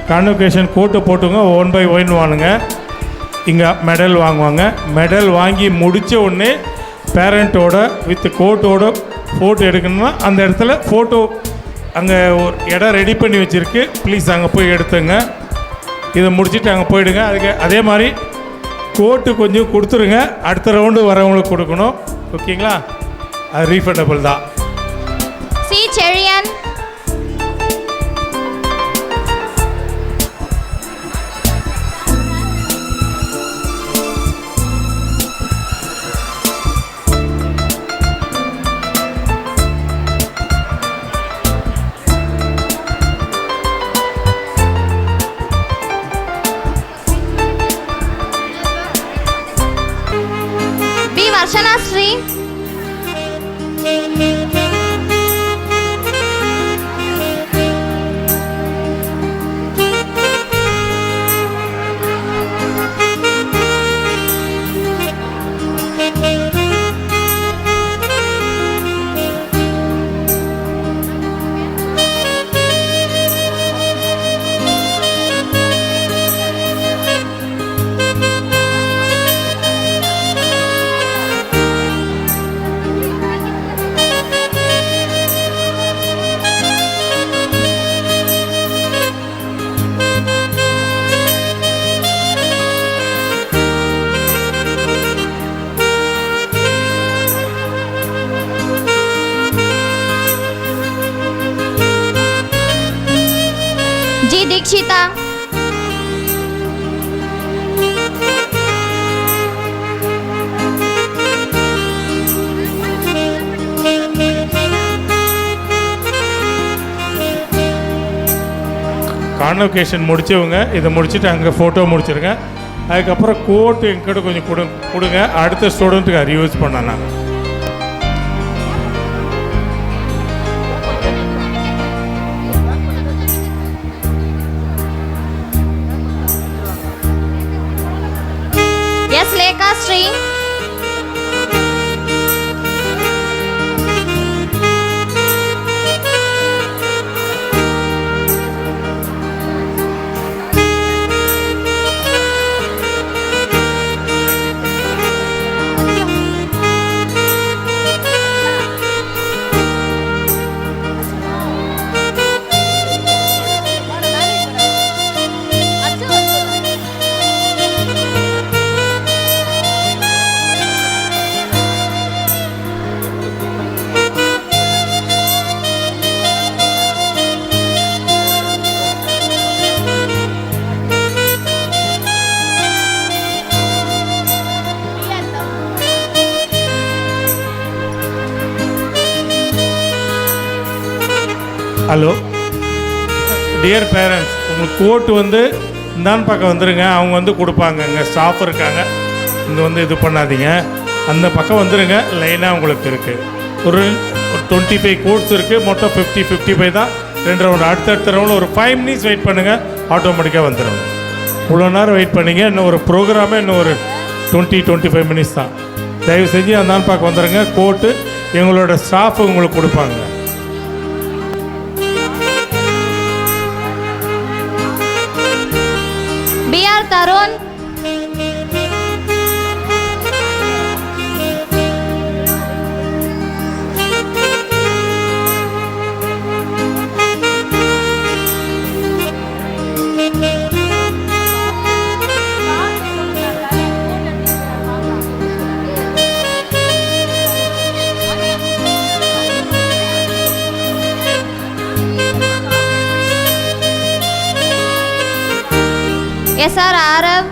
Convocation கோட்டை போட்டுங்க, 1 by 1 வாங்குங்க. இங்கே medal வாங்குவாங்க. Medal வாங்கி முடித்த உடனே பேரண்ட்டோட வித் கோட்டோட ஃபோட்டோ எடுக்கணும்னா அந்த இடத்துல ஃபோட்டோ அங்கே ஒரு இடம் ரெடி பண்ணி வச்சுருக்கு, ப்ளீஸ் அங்கே போய் எடுத்துங்க. இதை முடிச்சுட்டு அங்கே போயிடுங்க. அதுக்கு அதே மாதிரி கோட்டு கொஞ்சம் கொடுத்துருங்க, அடுத்த ரவுண்டு வரவங்களுக்கு கொடுக்கணும். ஓகேங்களா? அது ரீஃபண்டபிள் தான். C Chezhiyan. B Varshana Sri. G Dikshitha. Convocation முடித்தவங்க இதை முடிச்சுட்டு அங்கே ஃபோட்டோ முடிச்சிருங்க. அதுக்கப்புறம் கோட்டு எங்கிட்ட கொஞ்சம் கொடுங்க, அடுத்த ஸ்டூடெண்ட்டுக்கு அது யூஸ் பண்ண நாங்கள். S Lekha Sri. Hello dear parents, உங்களுக்கு கோட்டு வந்து இந்தான்னு பக்கம் வந்துடுங்க, அவங்க வந்து கொடுப்பாங்க. இங்கே ஸ்டாஃப் இருக்காங்க, இங்கே வந்து இது பண்ணாதீங்க, அந்த பக்கம் வந்துடுங்க. லைனாக உங்களுக்கு இருக்குது. ஒரு 25 கோட்ஸ் இருக்குது, மொத்தம் 55 தான் 2 ரவுண்டு. அடுத்தடுத்த ரவுண்டில் ஒரு 5 minutes வெயிட் பண்ணுங்கள், ஆட்டோமேட்டிக்காக வந்துடும். இவ்வளோ நேரம் வெயிட் பண்ணிங்க, இன்னும் ஒரு ப்ரோக்ராமே இன்னும் ஒரு 20-25 minutes தான். தயவு செஞ்சு அந்தான்னு பக்கம் வந்துடுங்க. கோட்டு எங்களோட ஸ்டாஃப் உங்களுக்கு கொடுப்பாங்க. PR Tharun. SR Aarav.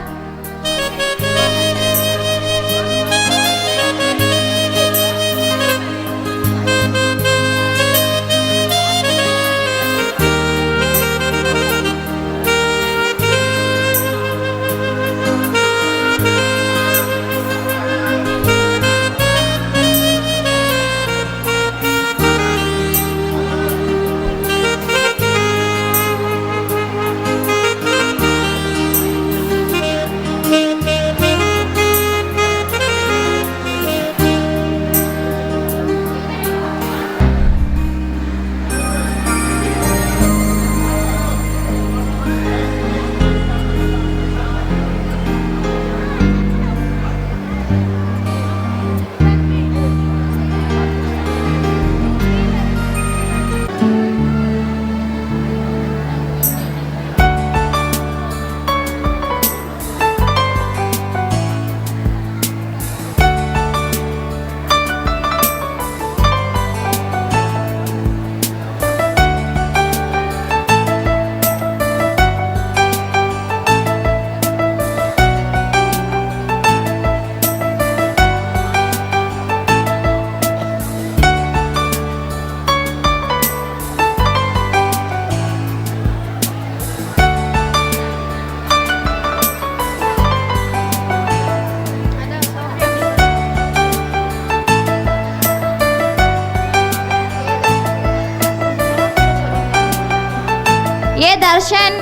Darshan.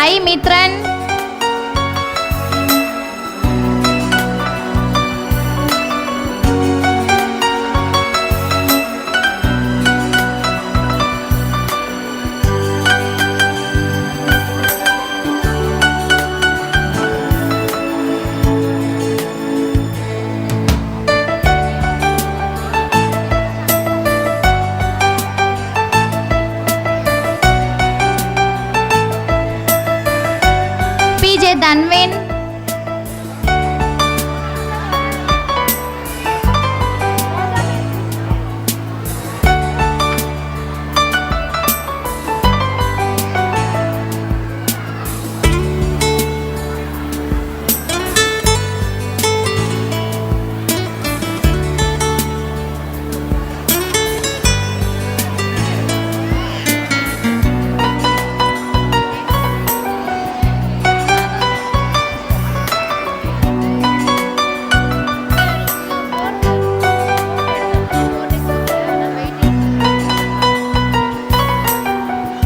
I Mitran. PJ Danvin.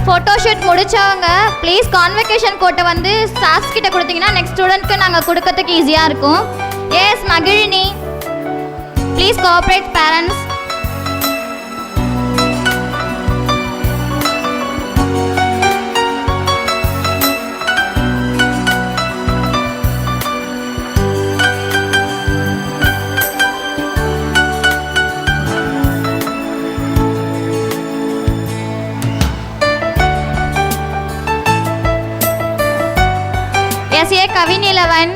Photoshoot முடிச்சவங்க ப்ளீஸ் கான்வெகேஷன் கோட்டை வந்து ஸ்டாஃப்ஸ் கிட்ட கொடுத்தீங்கன்னா நெக்ஸ்ட் ஸ்டூடெண்ட்க்கு நாங்கள் கொடுக்கறதுக்கு ஈஸியாக இருக்கும். S Magizhini, please cooperate parents. S A Kavinilavan.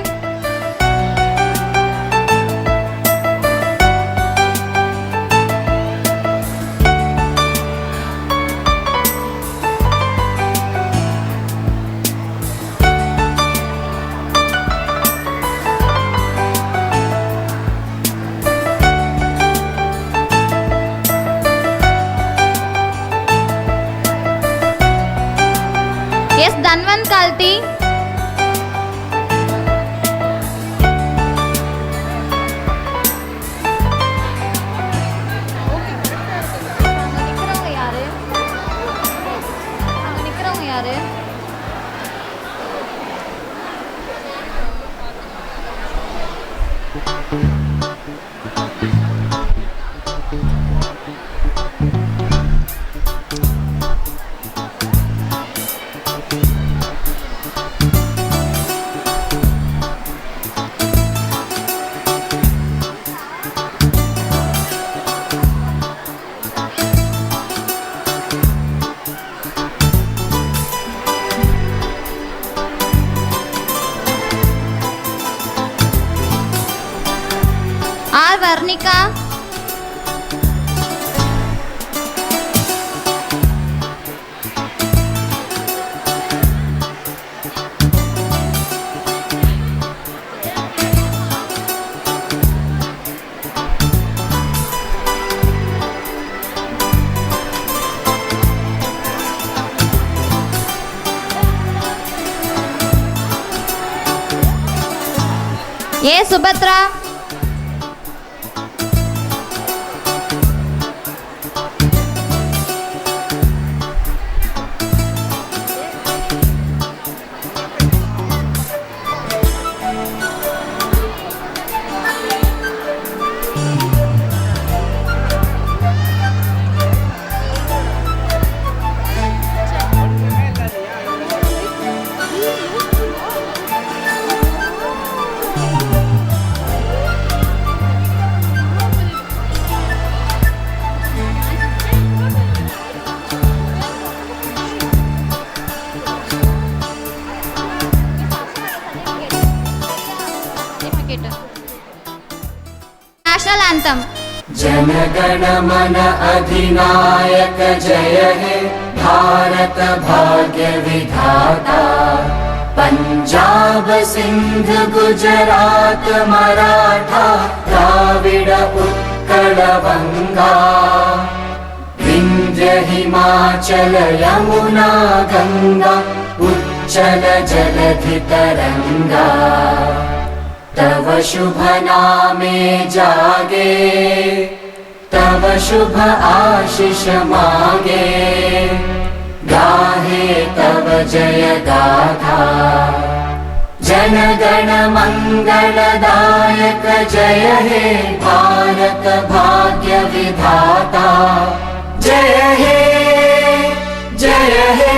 S Dhanvanth Kalthi. R Varnika. A Subhadra. anthem. जनगण मन अधिनायक जय हे भारत भाग्य विधाता पंजाब सिंध गुजरात मराठा द्राविड उत्कल बंगा विंध्य हिमाचल यमुना गंगा उच्चल जलधि तरंगा तव शुभ नामे जागे तव शुभ आशीष मागे गाहे तव जय गाथा जनगण मंगलदायक जय हे भारत भाग्य विधाता जय हे जय हे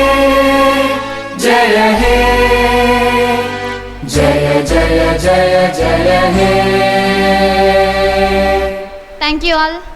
जय हे जय जय जय जय हे Thank you all.